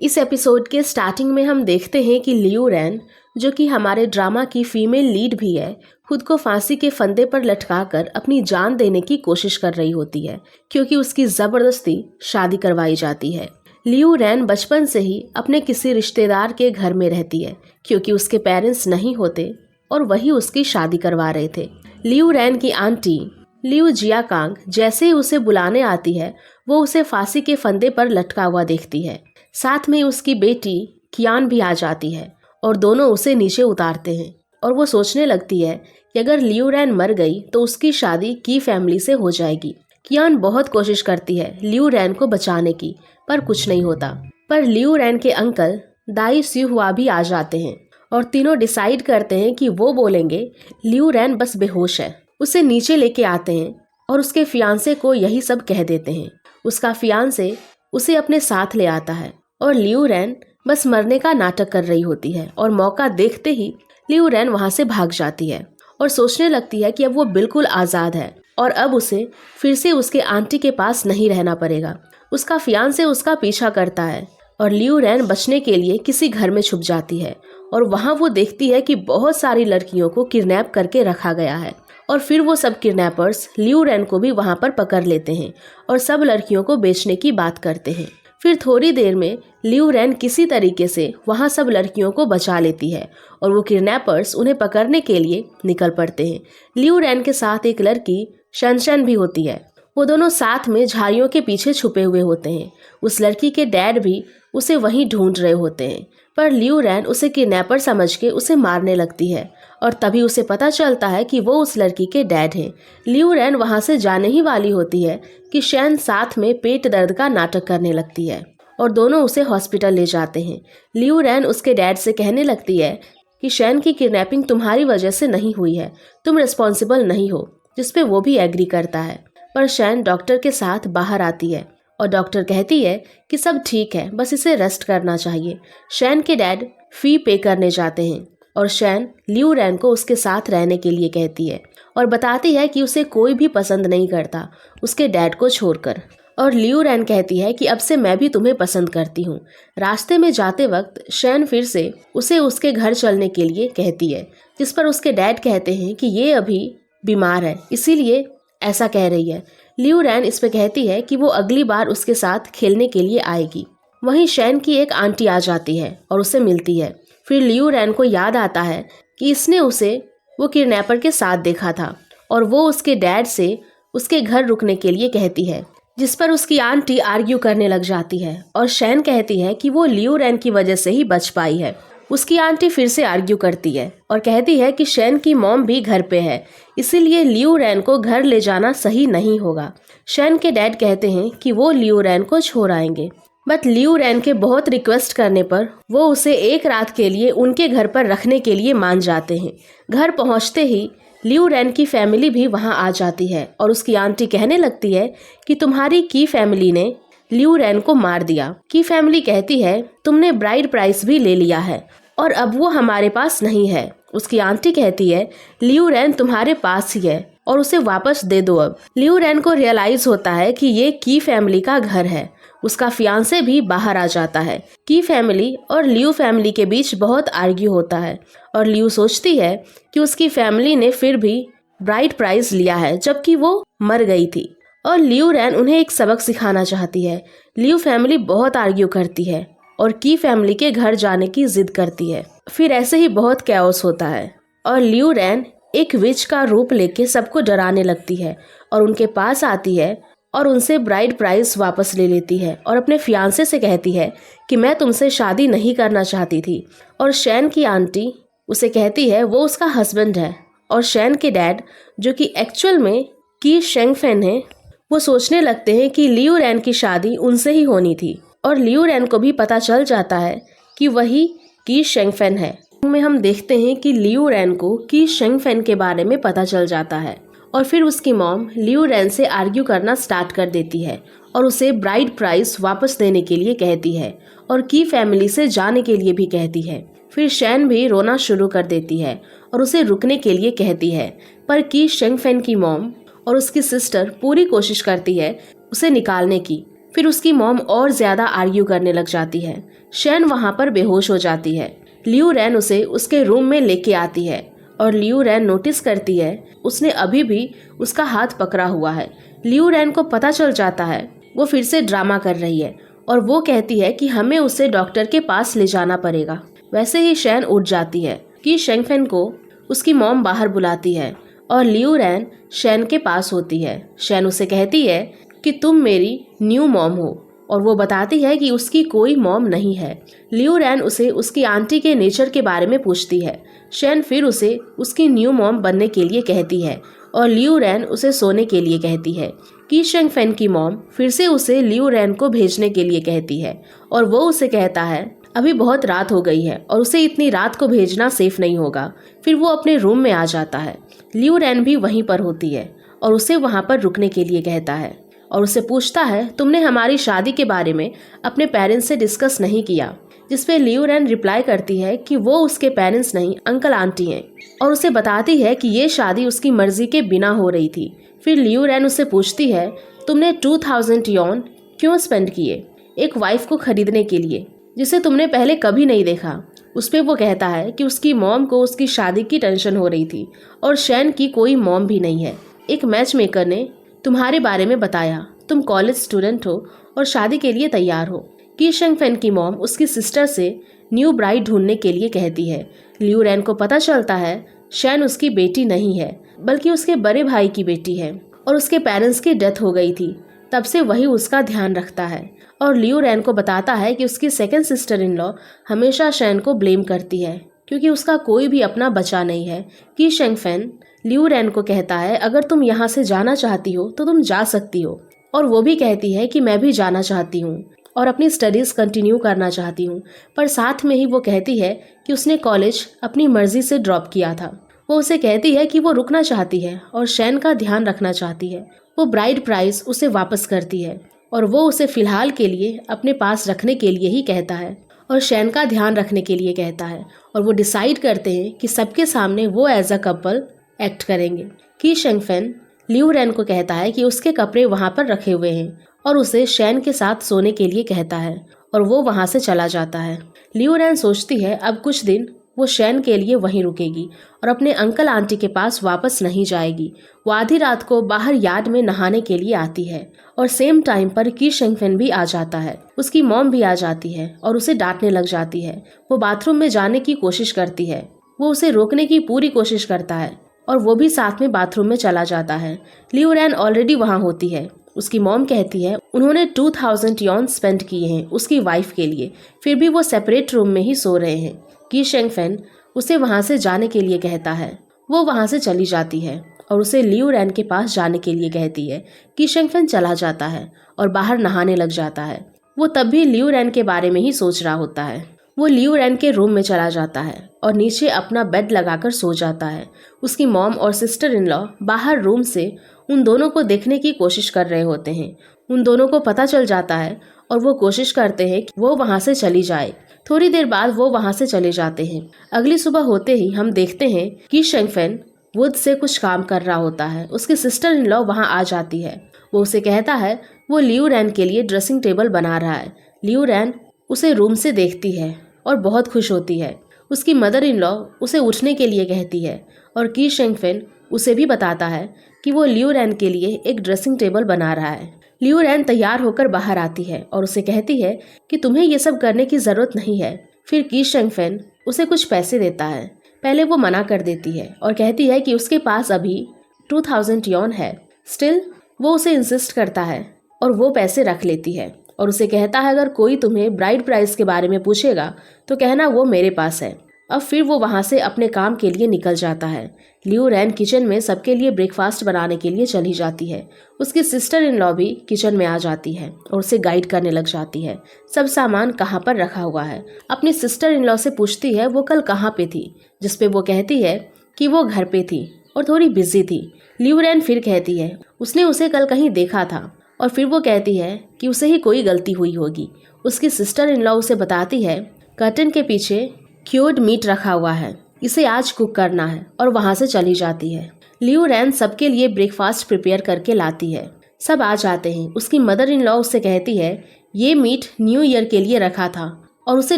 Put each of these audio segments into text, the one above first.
इस एपिसोड के स्टार्टिंग में हम देखते हैं कि लियू रैन, जो कि हमारे ड्रामा की फीमेल लीड भी है, खुद को फांसी के फंदे पर लटकाकर अपनी जान देने की कोशिश कर रही होती है क्योंकि उसकी जबरदस्ती शादी करवाई जाती है। लियू रैन बचपन से ही अपने किसी रिश्तेदार के घर में रहती है क्योंकि उसके पेरेंट्स नहीं होते और वही उसकी शादी करवा रहे थे। लियू रैन की आंटी लियू जियाकांग जैसे ही उसे बुलाने आती है, वो उसे फांसी के फंदे पर लटका हुआ देखती है। साथ में उसकी बेटी कियान भी आ जाती है और दोनों उसे नीचे उतारते हैं और वो सोचने लगती है कि अगर लियू रैन मर गई तो उसकी शादी की फैमिली से हो जाएगी। कियान बहुत कोशिश करती है लियू रैन को बचाने की, पर कुछ नहीं होता। पर लियू रैन के अंकल दाई स्यूहुआ भी आ जाते हैं और तीनों डिसाइड करते हैं कि वो बोलेंगे लियू रैन बस बेहोश है। उसे नीचे लेके आते हैं और उसके फियांसे को यही सब कह देते हैं। उसका फियांसे उसे अपने साथ ले आता है और लियू रैन बस मरने का नाटक कर रही होती है और मौका देखते ही लियू रैन वहां से भाग जाती है और सोचने लगती है कि अब वो बिल्कुल आज़ाद है और अब उसे फिर से उसके आंटी के पास नहीं रहना पड़ेगा। उसका फियांसे उसका पीछा करता है और लियू रैन बचने के लिए किसी घर में छुप जाती है और वहां वो देखती है कि बहुत सारी लड़कियों को किडनैप करके रखा गया है और फिर वो सब किडनैपर्स लियू रैन को भी वहां पर पकड़ लेते हैं और सब लड़कियों को बेचने की बात करते हैं। फिर थोड़ी देर में लियू रैन किसी तरीके से वहां सब लड़कियों को बचा लेती है और वो किडनैपर्स उन्हें पकड़ने के लिए निकल पड़ते हैं। लियू रैन के साथ एक लड़की शनशन भी होती है। वो दोनों साथ में झाड़ियों के पीछे छुपे हुए होते हैं। उस लड़की के डैड भी उसे वहीं ढूंढ रहे होते हैं, पर लियू रैन उसे किडनैपर समझ के उसे मारने लगती है और तभी उसे पता चलता है कि वो उस लड़की के डैड हैं। लियू रैन वहां से जाने ही वाली होती है कि शैन साथ में पेट दर्द का नाटक करने लगती है और दोनों उसे हॉस्पिटल ले जाते हैं। लियू रैन उसके डैड से कहने लगती है कि शैन की किडनैपिंग तुम्हारी वजह से नहीं हुई है, तुम रिस्पॉन्सिबल नहीं हो, जिसपे वो भी एग्री करता है। पर शैन डॉक्टर के साथ बाहर आती है और डॉक्टर कहती है कि सब ठीक है, बस इसे रेस्ट करना चाहिए। शैन के डैड फी पे करने जाते हैं और शैन लियू रैन को उसके साथ रहने के लिए कहती है और बताती है कि उसे कोई भी पसंद नहीं करता उसके डैड को छोड़कर। और लियू रैन कहती है कि अब से मैं भी तुम्हें पसंद करती हूँ। रास्ते में जाते वक्त शैन फिर से उसे उसके घर चलने के लिए कहती है, जिस पर उसके डैड कहते हैं कि ये अभी बीमार है इसीलिए ऐसा कह रही है। लियू रैन इस पे कहती है कि वो अगली बार उसके साथ खेलने के लिए आएगी। वहीं शैन की एक आंटी आ जाती है और उसे मिलती है। फिर लियू रैन को याद आता है कि इसने उसे वो किडनैपर के साथ देखा था और वो उसके डैड से उसके घर रुकने के लिए कहती है, जिस पर उसकी आंटी आर्ग्यू करने लग जाती है और शैन कहती है कि वो लियू रैन की वजह से ही बच पाई है। उसकी आंटी फिर से आर्ग्यू करती है और कहती है कि शैन की मॉम भी घर पे है, इसीलिए लियू रैन को घर ले जाना सही नहीं होगा। शैन के डैड कहते हैं कि वो लियू रैन को छोड़ आएंगे, बट लियू रैन के बहुत रिक्वेस्ट करने पर वो उसे एक रात के लिए उनके घर पर रखने के लिए मान जाते हैं। घर पहुंचते ही लियू रैन की फैमिली भी वहां आ जाती है और उसकी आंटी कहने लगती है कि तुम्हारी की फैमिली ने लियू रैन को मार दिया। की फैमिली कहती है तुमने ब्राइड प्राइस भी ले लिया है और अब वो हमारे पास नहीं है। उसकी आंटी कहती है लियू रैन तुम्हारे पास ही है और उसे वापस दे दो। अब लियू रैन को रियलाइज होता है कि ये की फैमिली का घर है। उसका फियांसे भी बाहर आ जाता है। की फैमिली और लियू फैमिली के बीच बहुत आर्ग्यू होता है और लियू सोचती है कि उसकी फैमिली ने फिर भी ब्राइड प्राइज लिया है जबकि वो मर गई थी और लियू रैन उन्हें एक सबक सिखाना चाहती है। लियू फैमिली बहुत आर्ग्यू करती है और की फैमिली के घर जाने की जिद करती है। फिर ऐसे ही बहुत कैओस होता है और लियू रैन एक विच का रूप लेके सबको डराने लगती है और उनके पास आती है और उनसे ब्राइड प्राइज वापस ले लेती है और अपने फियांसे से कहती है कि मैं तुमसे शादी नहीं करना चाहती थी। और शैन की आंटी उसे कहती है वो उसका हस्बैंड है और शैन के डैड, जो कि एक्चुअल में की शेंगफेन है, वो सोचने लगते हैं कि लियू रैन की शादी उनसे ही होनी थी और लियू रैन को भी पता चल जाता है कि वही की शेंगफेन है। में हम देखते हैं कि लियू रैन को की शेंगफेन के बारे में पता चल जाता है और फिर उसकी मॉम लियू रैन से आर्ग्यू करना स्टार्ट कर देती है और उसे ब्राइड प्राइस वापस देने के लिए कहती है और की फैमिली से जाने के लिए भी कहती है। फिर शैन भी रोना शुरू कर देती है और उसे रुकने के लिए कहती है, पर की शेंगफेन की मॉम और उसकी सिस्टर पूरी कोशिश करती है उसे निकालने की। फिर उसकी मॉम और ज्यादा आर्ग्यू करने लग जाती है। शैन वहाँ पर बेहोश हो जाती है। लियू रैन उसे उसके रूम में लेके आती है और लियू रैन नोटिस करती है उसने अभी भी उसका हाथ पकड़ा हुआ है। लियू रैन को पता चल जाता है वो फिर से ड्रामा कर रही है और वो कहती है कि हमें उसे डॉक्टर के पास ले जाना पड़ेगा। वैसे ही शैन उठ जाती है कि शेंगफेन को उसकी मॉम बाहर बुलाती है और लियू रैन शैन के पास होती है। शैन उसे कहती है कि तुम मेरी न्यू मॉम हो और वो बताती है कि उसकी कोई मॉम नहीं है। लियू रैन उसे उसकी आंटी के नेचर के बारे में पूछती है। शैन फिर उसे उसकी न्यू मॉम बनने के लिए कहती है और लियू रैन उसे सोने के लिए कहती है। कि शेंगफेन की मॉम फिर से उसे लियू रैन को भेजने के लिए कहती है और वो उसे कहता है अभी बहुत रात हो गई है और उसे इतनी रात को भेजना सेफ नहीं होगा। फिर वो अपने रूम में आ जाता है। लियू रैन भी वहीं पर होती है और उसे वहाँ पर रुकने के लिए कहता है और उसे पूछता है तुमने हमारी शादी के बारे में अपने पेरेंट्स से डिस्कस नहीं किया। जिसपे लियू रैन रिप्लाई करती है कि वो उसके पेरेंट्स नहीं अंकल आंटी हैं और उसे बताती है कि ये शादी उसकी मर्जी के बिना हो रही थी। फिर लियू रैन उससे पूछती है तुमने 2000 यॉन क्यों स्पेंड किए एक वाइफ को खरीदने के लिए जिसे तुमने पहले कभी नहीं देखा। उस पे वो कहता है कि उसकी मॉम को उसकी शादी की टेंशन हो रही थी और शैन की कोई मॉम भी नहीं है। एक मैच मेकर ने तुम्हारे बारे में बताया, तुम कॉलेज स्टूडेंट हो और शादी के लिए तैयार हो। कि शेंगफेन की मॉम उसकी सिस्टर से न्यू ब्राइड ढूंढने के लिए कहती है। लियू रैन को पता चलता है शैन उसकी बेटी नहीं है बल्कि उसके बड़े भाई की बेटी है और उसके पेरेंट्स की डेथ हो गई थी। तब से वही उसका ध्यान रखता है और लियू रैन को बताता है कि उसकी सेकंड सिस्टर इन लॉ हमेशा शैन को ब्लेम करती है क्योंकि उसका कोई भी अपना बचा नहीं है। कि शेंगफेन लियू रैन को कहता है अगर तुम यहाँ से जाना चाहती हो तो तुम जा सकती हो और वो भी कहती है कि मैं भी जाना चाहती हूँ और अपनी स्टडीज़ कंटिन्यू करना चाहती हूँ। पर साथ में ही वो कहती है कि उसने कॉलेज अपनी मर्जी से ड्रॉप किया था। वो उसे कहती है कि वो रुकना चाहती है और शैन का ध्यान रखना चाहती है। वो ब्राइड प्राइस उसे वापस करती है और वो उसे फिलहाल के लिए अपने पास रखने के लिए ही कहता है और शैन का ध्यान रखने के लिए कहता है और वो डिसाइड करते हैं कि सबके सामने वो एज अ कपल एक्ट करेंगे। कि शेंगफेन लियू रैन को कहता है कि उसके कपड़े वहाँ पर रखे हुए हैं और उसे शैन के साथ सोने के लिए कहता है और वो वहाँ से चला जाता है। लियू रैन सोचती है अब कुछ दिन वो शैन के लिए वहीं रुकेगी और अपने अंकल आंटी के पास वापस नहीं जाएगी। वो आधी रात को बाहर यार्ड में नहाने के लिए आती है और सेम टाइम पर की शेंगफेन भी आ जाता है। उसकी मॉम भी आ जाती है और उसे डांटने लग जाती है। वो बाथरूम में जाने की कोशिश करती है। वो उसे रोकने की पूरी कोशिश करता है और वो भी साथ में बाथरूम में चला जाता है। लियू रैन ऑलरेडी वहाँ होती है। उसकी मॉम कहती है उन्होंने 2000 यॉन स्पेंड किए हैं उसकी वाइफ के लिए, फिर भी वो सेपरेट रूम में ही सो रहे हैं। कि शेंगफेन उसे वहाँ से जाने के लिए कहता है। वो वहाँ से चली जाती है और उसे लियू रैन के पास जाने के लिए कहती है। कि शेंगफेन चला जाता है और बाहर नहाने लग जाता है। वो तब भी लियू रैन के बारे में ही सोच रहा होता है। वो लियू रैन के रूम में चला जाता है और नीचे अपना बेड लगाकर सो जाता है। उसकी मॉम और सिस्टर इन लॉ बाहर रूम से उन दोनों को देखने की कोशिश कर रहे होते हैं। उन दोनों को पता चल जाता है और वो कोशिश करते हैं कि वो वहाँ से चली जाए। थोड़ी देर बाद वो वहाँ से चले जाते हैं। अगली सुबह होते ही हम देखते हैं कि शेंगफेन वुड से कुछ काम कर रहा होता है। उसकी सिस्टर इन लॉ वहाँ आ जाती है। वो उसे कहता है वो लियू रैन के लिए ड्रेसिंग टेबल बना रहा है। लियू रैन उसे रूम से देखती है और बहुत खुश होती है। उसकी मदर इन लॉ उसे उठने के लिए कहती है और की शेंगफेन उसे भी बताता है कि वो लियू रैन के लिए एक ड्रेसिंग टेबल बना रहा है। लियू रैन तैयार होकर बाहर आती है और उसे कहती है कि तुम्हें ये सब करने की जरूरत नहीं है। फिर की शेंगफेन उसे कुछ पैसे देता है। पहले वो मना कर देती है और कहती है कि उसके पास अभी 2000 यॉन है। स्टिल वो उसे इंसिस्ट करता है और वो पैसे रख लेती है और उसे कहता है अगर कोई तुम्हें ब्राइड प्राइस के बारे में पूछेगा तो कहना वो मेरे पास है। अब फिर वो वहाँ से अपने काम के लिए निकल जाता है। लियू रैन किचन में सबके लिए ब्रेकफास्ट बनाने के लिए चली जाती है। उसकी सिस्टर इन लॉ भी किचन में आ जाती है और उसे गाइड करने लग जाती है सब सामान कहाँ पर रखा हुआ है। अपनी सिस्टर इन लॉ से पूछती है वो कल कहाँ पे थी, जिसपे वो कहती है कि वो घर पे थी और थोड़ी बिजी थी। लियू रैन फिर कहती है उसने उसे कल कहीं देखा था और फिर वो कहती है कि उसे ही कोई गलती हुई होगी। उसकी सिस्टर इन लॉ उसे बताती है कर्टन के पीछे क्यूर्ड मीट रखा हुआ है, इसे आज कुक करना है और वहाँ से चली जाती है। लियू रैन सबके लिए ब्रेकफास्ट प्रिपेयर करके लाती है। सब आ जाते हैं। उसकी मदर इन लॉ उससे कहती है ये मीट न्यू ईयर के लिए रखा था और उसे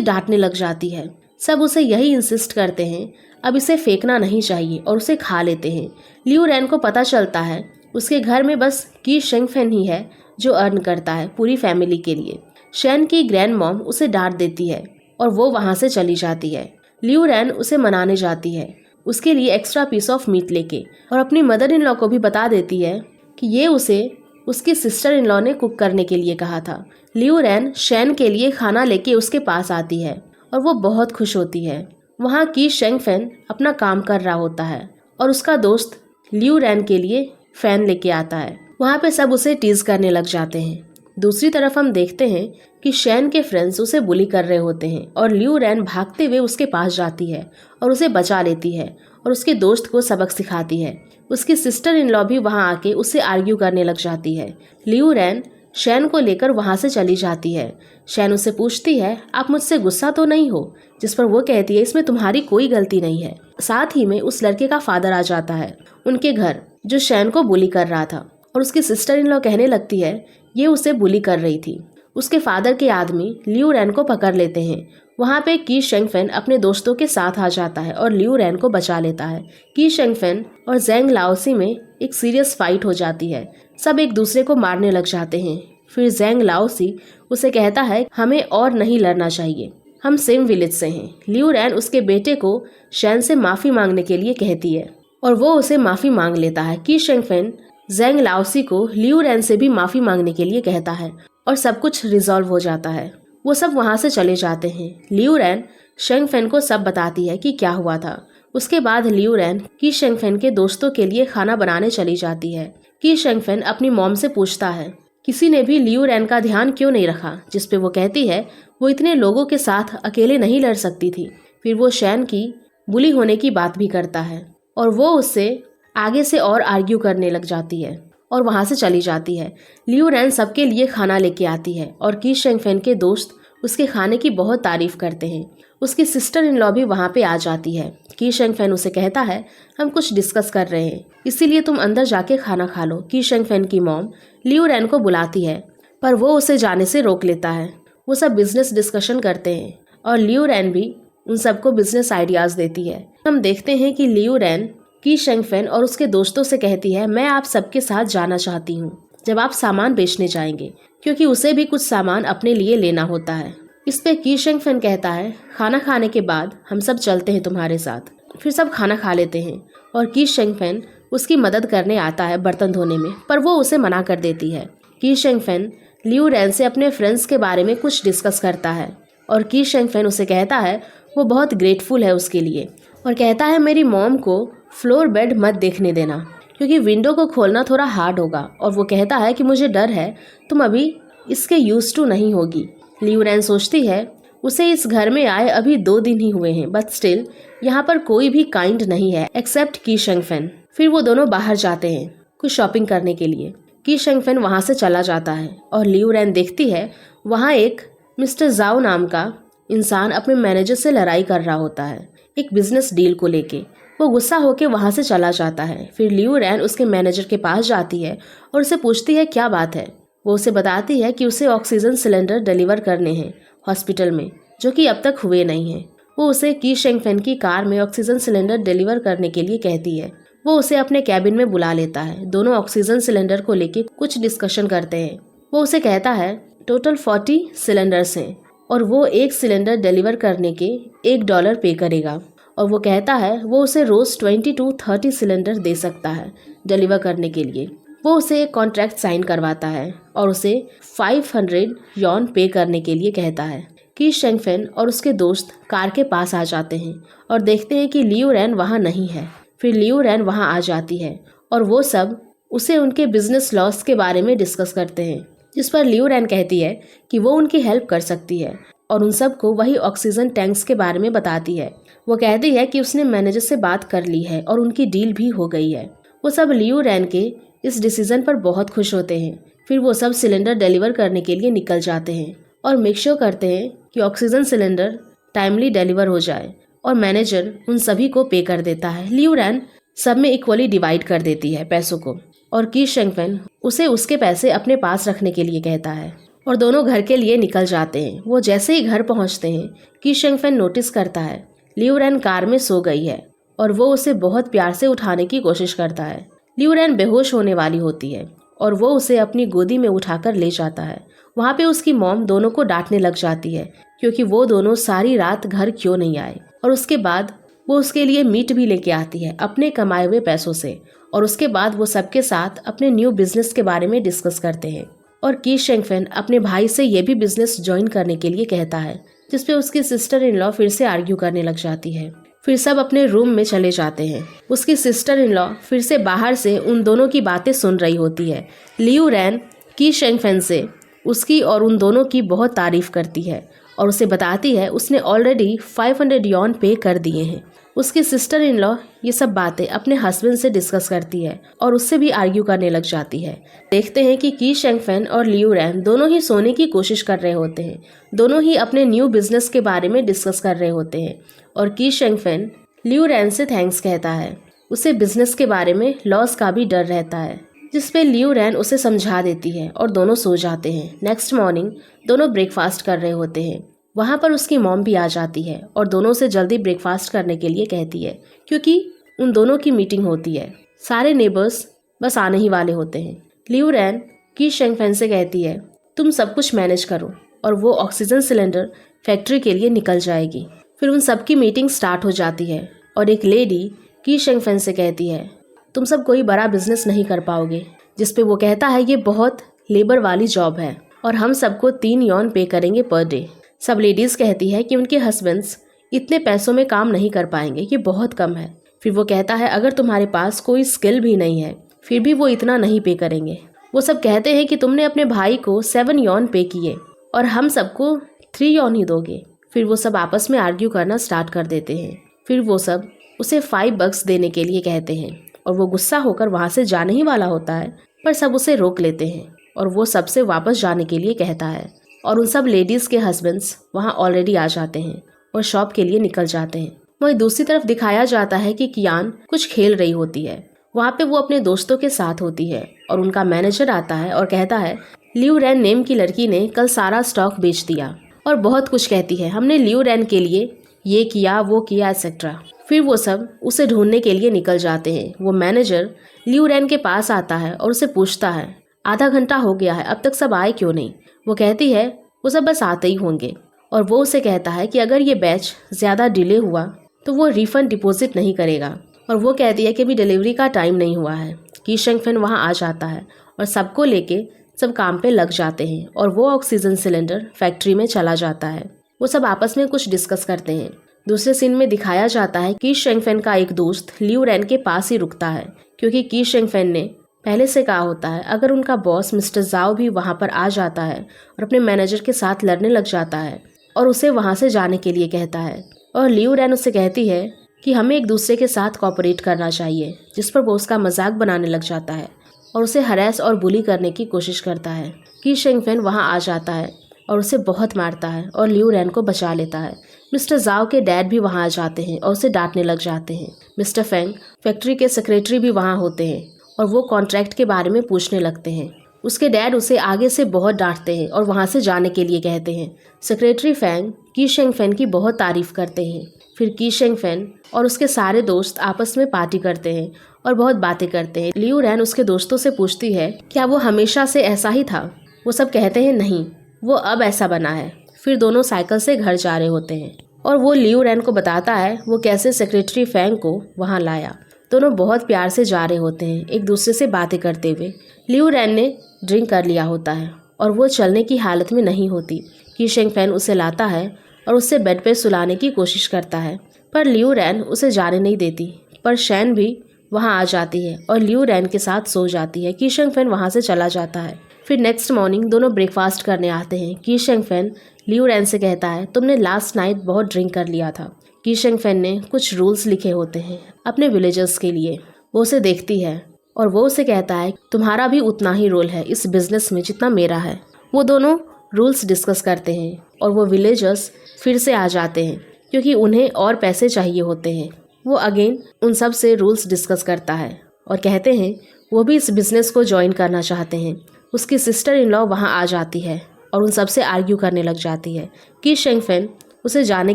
डांटने लग जाती है। सब उसे यही इंसिस्ट करते हैं अब इसे फेंकना नहीं चाहिए और उसे खा लेते हैं। लियू रैन को पता चलता है उसके घर में बस की शेंगफेन ही है जो अर्न करता है पूरी फैमिली के लिए। शैन की ग्रैंड मॉम उसे डांट देती है और वो वहाँ से चली जाती है। लियू रैन उसे मनाने जाती है उसके लिए एक्स्ट्रा पीस ऑफ मीट लेके और अपनी मदर इन लॉ को भी बता देती है कि ये उसे उसकी सिस्टर इन लॉ ने कुक करने के लिए कहा था। लियू रैन शैन के लिए खाना लेके उसके पास आती है और वो बहुत खुश होती है। वहाँ की शेंगफेन अपना काम कर रहा होता है और उसका दोस्त लियू रैन के लिए फैन लेके आता है। वहाँ पे सब उसे टीज करने लग जाते हैं। दूसरी तरफ हम देखते हैं कि शैन के फ्रेंड्स उसे बुली कर रहे होते हैं और लियू रैन भागते हुए उसके पास जाती है और उसे बचा लेती है और उसके दोस्त को सबक सिखाती है। उसकी सिस्टर इन लॉ भी वहाँ आके उससे आर्ग्यू करने लग जाती है। लियू रैन शैन को लेकर वहाँ से चली जाती है। शैन उससे पूछती है आप मुझसे गुस्सा तो नहीं हो, जिस पर वो कहती है इसमें तुम्हारी कोई गलती नहीं है। साथ ही में उस लड़के का फादर आ जाता है उनके घर जो शैन को बुली कर रहा था और उसकी सिस्टर इन लॉ कहने लगती है ये उसे बुली कर रही थी। उसके फादर के आदमी लियू रैन को पकड़ लेते हैं। वहाँ पे की शेंगफेन अपने दोस्तों के साथ आ जाता है और लियू रैन को बचा लेता है। की शेंगफेन और ज़ेंग लाओसी में एक सीरियस फाइट हो जाती है। सब एक दूसरे को मारने लग जाते हैं। फिर ज़ेंग लाओसी उसे कहता है हमें और नहीं लड़ना चाहिए, हम सेम विलेज से हैं। लियू रैन उसके बेटे को शैन से माफ़ी मांगने के लिए कहती है और वो उसे माफ़ी मांग लेता है। की शेंगफेन ज़ेंग लाओसी को लियू रैन से भी माफ़ी मांगने के लिए कहता है और सब कुछ रिजॉल्व हो जाता है। वो सब वहाँ से चले जाते हैं। लियू रैन शेंगफेन को सब बताती है कि क्या हुआ था। उसके बाद लियू रैन की शेंगफेन के दोस्तों के लिए खाना बनाने चली जाती है। की शेंगफेन अपनी मॉम से पूछता है किसी ने भी लियू रैन का ध्यान क्यों नहीं रखा, जिस पे वो कहती है वो इतने लोगों के साथ अकेले नहीं लड़ सकती थी। फिर वो शैन की बुली होने की बात भी करता है और वो उससे आगे से और आर्ग्यू करने लग जाती है और वहाँ से चली जाती है। लियू रैन सबके लिए खाना लेके आती है और की शेंगफेन के दोस्त उसके खाने की बहुत तारीफ करते हैं। उसकी सिस्टर इन लॉ भी वहाँ पे आ जाती है। की शेंगफेन उसे कहता है हम कुछ डिस्कस कर रहे हैं इसीलिए तुम अंदर जाके खाना खा लो। की शेंगफेन की मॉम लियू रैन को बुलाती है पर वो उसे जाने से रोक लेता है। वो सब बिजनेस डिस्कशन करते हैं और लियू रैन भी उन सबको बिजनेस आइडियाज़ देती है। हम देखते हैं कि लियू रैन की शेंगफेन और उसके दोस्तों से कहती है मैं आप सबके साथ जाना चाहती हूँ जब आप सामान बेचने जाएंगे, क्योंकि उसे भी कुछ सामान अपने लिए लेना होता है। इस पे की शेंगफेन कहता है खाना खाने के बाद हम सब चलते हैं तुम्हारे साथ। फिर सब खाना खा लेते हैं और की शेंगफेन उसकी मदद करने आता है बर्तन धोने में, पर वो उसे मना कर देती है। की शेंगफेन लियू रैन से अपने फ्रेंड्स के बारे में कुछ डिस्कस करता है और की शेंगफेन उसे कहता है वो बहुत ग्रेटफुल है उसके लिए और कहता है मेरी मॉम को फ्लोर बेड मत देखने देना क्योंकि विंडो को खोलना थोड़ा हार्ड होगा। और वो कहता है कि मुझे डर है तुम अभी इसके यूज टू नहीं होगी। लियू रैन सोचती है उसे इस घर में आए अभी 2 दिन ही हुए हैं, बट स्टिल यहाँ पर कोई भी काइंड नहीं है एक्सेप्ट की शेंगफेन। फिर वो दोनों बाहर जाते हैं कुछ शॉपिंग करने के लिए। की शेंगफेन वहाँ से चला जाता है और लियू रैन देखती है वहाँ एक मिस्टर जाओ नाम का इंसान अपने मैनेजर से लड़ाई कर रहा होता है एक बिजनेस डील को लेके। वो गुस्सा होकर वहाँ से चला जाता है। फिर लियू रैन उसके मैनेजर के पास जाती है और उसे पूछती है क्या बात है। वो उसे बताती है कि उसे ऑक्सीजन सिलेंडर डिलीवर करने हैं हॉस्पिटल में जो कि अब तक हुए नहीं हैं। वो उसे की शेंगफेन की कार में ऑक्सीजन सिलेंडर डिलीवर करने के लिए कहती है। वो उसे अपने कैबिन में बुला लेता है। दोनों ऑक्सीजन सिलेंडर को लेके कुछ डिस्कशन करते हैं। वो उसे कहता है टोटल 40 सिलेंडर्स हैं और वो एक सिलेंडर डिलीवर करने के $1 पे करेगा और वो कहता है वो उसे रोज 20 to 30 सिलेंडर दे सकता है डिलीवर करने के लिए। वो उसे एक कॉन्ट्रैक्ट साइन करवाता है और उसे 500 यॉन पे करने के लिए कहता है। की शेंगफेन और उसके दोस्त कार के पास आ जाते हैं और देखते हैं कि लियू रैन वहाँ नहीं है। फिर लियू रैन वहाँ आ जाती है और वो सब उसे उनके बिजनेस लॉस के बारे में डिस्कस करते हैं, जिस पर लियू रैन कहती है कि वो उनकी हेल्प कर सकती है और उन सबको वही ऑक्सीजन टैंक्स के बारे में बताती है। वो कहती है कि उसने मैनेजर से बात कर ली है और उनकी डील भी हो गई है। वो सब लियू रैन के इस डिसीजन पर बहुत खुश होते हैं। फिर वो सब सिलेंडर डिलीवर करने के लिए निकल जाते हैं और मेक श्योर करते हैं कि ऑक्सीजन सिलेंडर टाइमली डिलीवर हो जाए और मैनेजर उन सभी को पे कर देता है। लियू रैन सब में इक्वली डिवाइड कर देती है पैसों को, और की शेंगफेन उसे उसके पैसे अपने पास रखने के लिए कहता है और दोनों घर के लिए निकल जाते हैं। वो जैसे ही घर पहुंचते हैं की शेंगफेन नोटिस करता है लियू रैन कार में सो गई है और वो उसे बहुत प्यार से उठाने की कोशिश करता है। लियू रैन बेहोश होने वाली होती है और वो उसे अपनी गोदी में उठाकर ले जाता है। वहाँ पे उसकी मॉम दोनों को डांटने लग जाती है क्योंकि वो दोनों सारी रात घर क्यों नहीं आए, और उसके बाद वो उसके लिए मीट भी लेके आती है अपने कमाए हुए पैसों से। और उसके बाद वो सबके साथ अपने न्यू बिजनेस के बारे में डिस्कस करते हैं और की शेंगफेन अपने भाई से ये भी बिजनेस ज्वाइन करने के लिए कहता है, जिसपे उसकी सिस्टर इन लॉ फिर से आर्ग्यू करने लग जाती है। फिर सब अपने रूम में चले जाते हैं। उसकी सिस्टर इन लॉ फिर से बाहर से उन दोनों की बातें सुन रही होती है। लियू रैन की शेंगफेन से उसकी और उन दोनों की बहुत तारीफ करती है और उसे बताती है उसने ऑलरेडी 500 यॉन पे कर दिए हैं। उसकी सिस्टर इन लॉ ये सब बातें अपने हस्बैंड से डिस्कस करती है और उससे भी आर्ग्यू करने लग जाती है। देखते हैं कि की शेंगफेन और लियू रैन दोनों ही सोने की कोशिश कर रहे होते हैं। दोनों ही अपने न्यू बिजनेस के बारे में डिस्कस कर रहे होते हैं और की शेंगफेन लियू रैन से थैंक्स कहता है। उसे बिजनेस के बारे में लॉस का भी डर रहता है, जिसपे लियू रैन उसे समझा देती है और दोनों सो जाते हैं। नेक्स्ट मॉर्निंग दोनों ब्रेकफास्ट कर रहे होते हैं। वहाँ पर उसकी मॉम भी आ जाती है और दोनों से जल्दी ब्रेकफास्ट करने के लिए कहती है क्योंकि उन दोनों की मीटिंग होती है। सारे नेबर्स बस आने ही वाले होते हैं। लियू रैन की शेंगफेन से कहती है तुम सब कुछ मैनेज करो, और वो ऑक्सीजन सिलेंडर फैक्ट्री के लिए निकल जाएगी। फिर उन सबकी मीटिंग स्टार्ट हो जाती है और एक लेडी की शेंगफेन से कहती है तुम सब कोई बड़ा बिजनेस नहीं कर पाओगे, जिसपे वो कहता है ये बहुत लेबर वाली जॉब है और हम सबको 3 यॉन पे करेंगे पर डे। सब लेडीज कहती है कि उनके हस्बैंड्स इतने पैसों में काम नहीं कर पाएंगे, ये बहुत कम है। फिर वो कहता है अगर तुम्हारे पास कोई स्किल भी नहीं है फिर भी वो इतना नहीं पे करेंगे। वो सब कहते हैं कि तुमने अपने भाई को 7 यॉन पे किए और हम सबको 3 यॉन ही दोगे। फिर वो सब आपस में आर्ग्यू करना स्टार्ट कर देते हैं। फिर वो सब उसे 5 बक्स देने के लिए कहते हैं और वो गुस्सा होकर वहाँ से जाने ही वाला होता है, पर सब उसे रोक लेते हैं और वो सबसे वापस जाने के लिए कहता है। और उन सब लेडीज के हस्बैंड्स वहाँ ऑलरेडी आ जाते हैं और शॉप के लिए निकल जाते हैं। वहीं दूसरी तरफ दिखाया जाता है कि कियान कुछ खेल रही होती है। वहाँ पे वो अपने दोस्तों के साथ होती है और उनका मैनेजर आता है और कहता है लियू रैन नेम की लड़की ने कल सारा स्टॉक बेच दिया, और बहुत कुछ कहती है हमने लियू रैन के लिए ये किया वो किया एक्सेट्रा। फिर वो सब उसे ढूंढने के लिए निकल जाते हैं। वो मैनेजर लियू रैन के पास आता है और उसे पूछता है आधा घंटा हो गया है, अब तक सब आए क्यों नहीं। वो कहती है वो सब बस आते ही होंगे, और वो उसे कहता है कि अगर ये बैच ज़्यादा डिले हुआ तो वो रिफंड डिपॉजिट नहीं करेगा। और वो कहती है कि अभी डिलीवरी का टाइम नहीं हुआ है। की शेंगफेन वहाँ आ जाता है और सबको लेके सब काम पे लग जाते हैं और वो ऑक्सीजन सिलेंडर फैक्ट्री में चला जाता है। वो सब आपस में कुछ डिस्कस करते हैं। दूसरे सीन में दिखाया जाता है कि शेंगफेन का एक दोस्त लियू रैन के पास ही रुकता है क्योंकि की शेंगफेन ने पहले से कहा होता है अगर उनका बॉस मिस्टर जाओ भी वहाँ पर आ जाता है और अपने मैनेजर के साथ लड़ने लग जाता है और उसे वहाँ से जाने के लिए कहता है। और लियू रैन उससे कहती है कि हमें एक दूसरे के साथ कोऑपरेट करना चाहिए, जिस पर वो उसका मजाक बनाने लग जाता है और उसे हरास और बुली करने की कोशिश करता है। की शेंगफेन वहाँ आ जाता है और उसे बहुत मारता है और लियू रैन को बचा लेता है। मिस्टर जाओ के डैड भी वहाँ आ जाते हैं और उसे डांटने लग जाते हैं। मिस्टर फेंग फैक्ट्री के सेक्रेटरी भी वहाँ होते हैं और वो कॉन्ट्रैक्ट के बारे में पूछने लगते हैं। उसके डैड उसे आगे से बहुत डांटते हैं और वहाँ से जाने के लिए कहते हैं। सेक्रेटरी फेंग की शेंगफेन की बहुत तारीफ करते हैं। फिर की शेंगफेन और उसके सारे दोस्त आपस में पार्टी करते हैं और बहुत बातें करते हैं। लियू रैन उसके दोस्तों से पूछती है क्या वो हमेशा से ऐसा ही था। वो सब कहते हैं नहीं, वो अब ऐसा बना है। फिर दोनों साइकिल से घर जा रहे होते हैं और वो लियू रैन को बताता है वो कैसे सेक्रेटरी फेंग को वहाँ लाया। दोनों बहुत प्यार से जा रहे होते हैं एक दूसरे से बातें करते हुए। लियू रैन ने ड्रिंक कर लिया होता है और वो चलने की हालत में नहीं होती। की शेंगफेन उसे लाता है और उससे बेड पे सुलाने की कोशिश करता है, पर लियू रैन उसे जाने नहीं देती। पर शैन भी वहाँ आ जाती है और लियू रैन के साथ सो जाती है। की शेंगफेन वहाँ से चला जाता है। फिर नेक्स्ट मॉर्निंग दोनों ब्रेकफास्ट करने आते हैं। की शेंगफेन लियू रैन से कहता है तुमने लास्ट नाइट बहुत ड्रिंक कर लिया था। की शेंगफेन ने कुछ रूल्स लिखे होते हैं अपने विलेजर्स के लिए। वो उसे देखती है और वो उसे कहता है तुम्हारा भी उतना ही रोल है इस बिजनेस में जितना मेरा है। वो दोनों रूल्स डिस्कस करते हैं और वो विलेजर्स फिर से आ जाते हैं क्योंकि उन्हें और पैसे चाहिए होते हैं। वो अगेन उन सब से रूल्स डिस्कस करता है और कहते हैं वो भी इस बिज़नेस को ज्वाइन करना चाहते हैं। उसकी सिस्टर इन लॉ वहाँ आ जाती है और उन सब से आर्ग्यू करने लग जाती है। कि शेंगफेन उसे जाने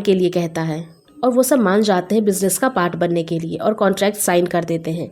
के लिए कहता है और वो सब मान जाते हैं बिजनेस का पार्ट बनने के लिए और कॉन्ट्रैक्ट साइन कर देते हैं।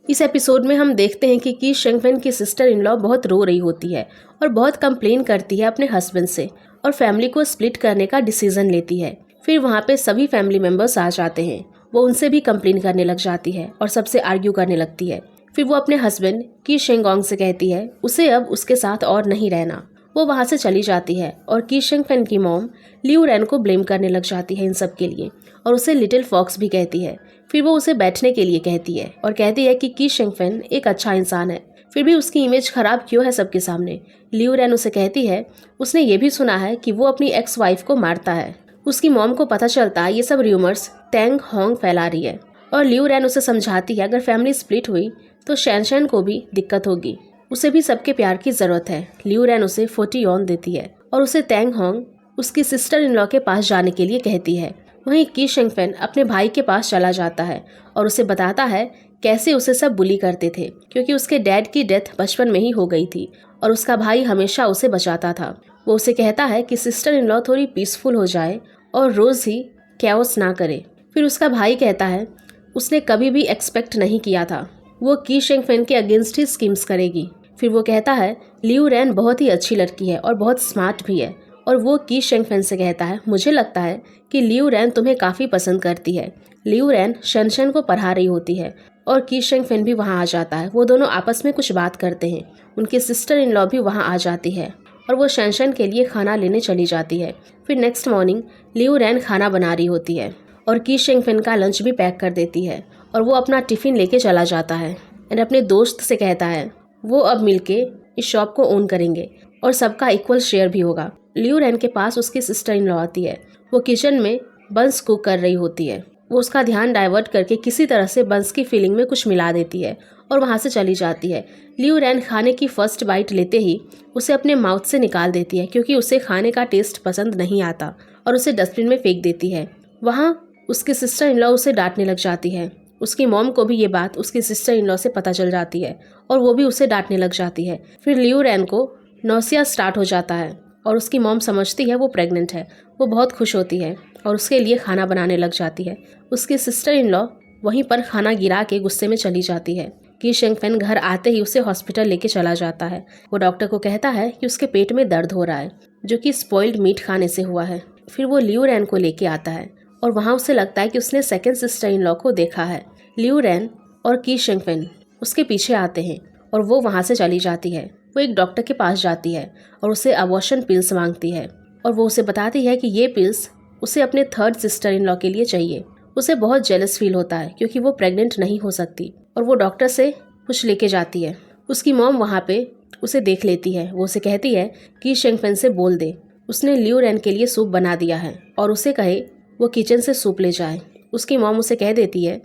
इस एपिसोड में हम देखते हैं कि शेंगफेन की सिस्टर इन लॉ बहुत रो रही होती है और बहुत कंप्लेन करती है अपने हस्बैंड से और फैमिली को स्प्लिट करने का डिसीजन लेती है। फिर वहाँ पे सभी फैमिली मेम्बर्स आ जाते हैं। वो उनसे भी कंप्लेन करने लग जाती है और सबसे आर्ग्यू करने लगती है। फिर वो अपने हस्बैंड की शेंगोंग से कहती है उसे अब उसके साथ और नहीं रहना। वो वहाँ से चली जाती है और की शेंगफेन की मॉम लियू रैन को ब्लेम करने लग जाती है इन सब के लिए और उसे लिटिल फॉक्स भी कहती है। फिर वो उसे बैठने के लिए कहती है और कहती है कि की शेंगफेन एक अच्छा इंसान है, फिर भी उसकी इमेज खराब क्यों है सबके सामने। लियू रैन उसे कहती है उसने ये भी सुना है कि वो अपनी एक्स वाइफ को मारता है। उसकी मॉम को पता चलता है ये सब र्यूमर्स टेंग होंग फैला रही है और लियू रैन उसे समझाती है अगर फैमिली स्प्लिट हुई तो शैनशैन को भी दिक्कत होगी, उसे भी सबके प्यार की ज़रूरत है। लियू रैन उसे 40 ऑन देती है और उसे टेंग होंग उसकी सिस्टर इन लॉ के पास जाने के लिए कहती है। वहीं की शेंगफेन अपने भाई के पास चला जाता है और उसे बताता है कैसे उसे सब बुली करते थे क्योंकि उसके डैड की डेथ बचपन में ही हो गई थी और उसका भाई हमेशा उसे बचाता था। वो उसे कहता है कि सिस्टर इन लॉ थोड़ी पीसफुल हो जाए और रोज़ ही कैओस ना करे। फिर उसका भाई कहता है उसने कभी भी एक्सपेक्ट नहीं किया था वो की शेंगफेन के अगेंस्ट ही स्कीम्स करेगी। फिर वो कहता है लियू रैन बहुत ही अच्छी लड़की है और बहुत स्मार्ट भी है और वो की शेंगफेन से कहता है मुझे लगता है कि लियू रैन तुम्हें काफ़ी पसंद करती है। लियू रैन शनशन को पढ़ा रही होती है और की शेंगफेन भी वहाँ आ जाता है। वो दोनों आपस में कुछ बात करते हैं। उनकी सिस्टर इन लॉ भी वहाँ आ जाती है और वो शनशन के लिए खाना लेने चली जाती है। फिर नेक्स्ट मॉर्निंग लियू रैन खाना बना रही होती है और की शेंगफेन का लंच भी पैक कर देती है और वो अपना टिफ़िन लेके चला जाता है एंड अपने दोस्त से कहता है वो अब मिलके इस शॉप को ओन करेंगे और सबका इक्वल शेयर भी होगा। लियू रैन के पास उसकी सिस्टर इन लॉ आती है। वो किचन में बंस कुक कर रही होती है। वो उसका ध्यान डाइवर्ट करके किसी तरह से बंस की फीलिंग में कुछ मिला देती है और वहाँ से चली जाती है। लियू रैन खाने की फर्स्ट बाइट लेते ही उसे अपने माउथ से निकाल देती है क्योंकि उसे खाने का टेस्ट पसंद नहीं आता और उसे डस्टबिन में फेंक देती है। वहाँ उसकी सिस्टर इन लॉ उसे डांटने लग जाती है। उसकी मॉम को भी ये बात उसकी सिस्टर इन लॉ से पता चल जाती है और वो भी उसे डांटने लग जाती है। फिर लियू रैन को नौसिया स्टार्ट हो जाता है और उसकी मॉम समझती है वो प्रेग्नेंट है। वो बहुत खुश होती है और उसके लिए खाना बनाने लग जाती है। उसकी सिस्टर इन लॉ वहीं पर खाना गिरा के गुस्से में चली जाती है। की शेंगफेन घर आते ही उसे हॉस्पिटल लेके चला जाता है। वो डॉक्टर को कहता है कि उसके पेट में दर्द हो रहा है जो कि स्पॉइल्ड मीट खाने से हुआ है। फिर वो लियू रैन को लेके आता है और वहाँ उसे लगता है कि उसने सेकंड सिस्टर इन लॉ को देखा है। लियू रैन और की शेंगफेन उसके पीछे आते हैं और वो वहाँ से चली जाती है। वो एक डॉक्टर के पास जाती है और उसे अबॉर्शन पिल्स मांगती है और वो उसे बताती है कि ये पिल्स उसे अपने थर्ड सिस्टर इन लॉ के लिए चाहिए। उसे बहुत जेलस फील होता है क्योंकि वो प्रेग्नेंट नहीं हो सकती और वो डॉक्टर से कुछ लेके जाती है। उसकी मॉम वहाँ पे उसे देख लेती है। वो उसे कहती है कि शेंगफेन से बोल दे उसने लियू रैन के लिए सूप बना दिया है और उसे कहे वो किचन से सूप ले जाए। उसकी मॉम उसे कह देती है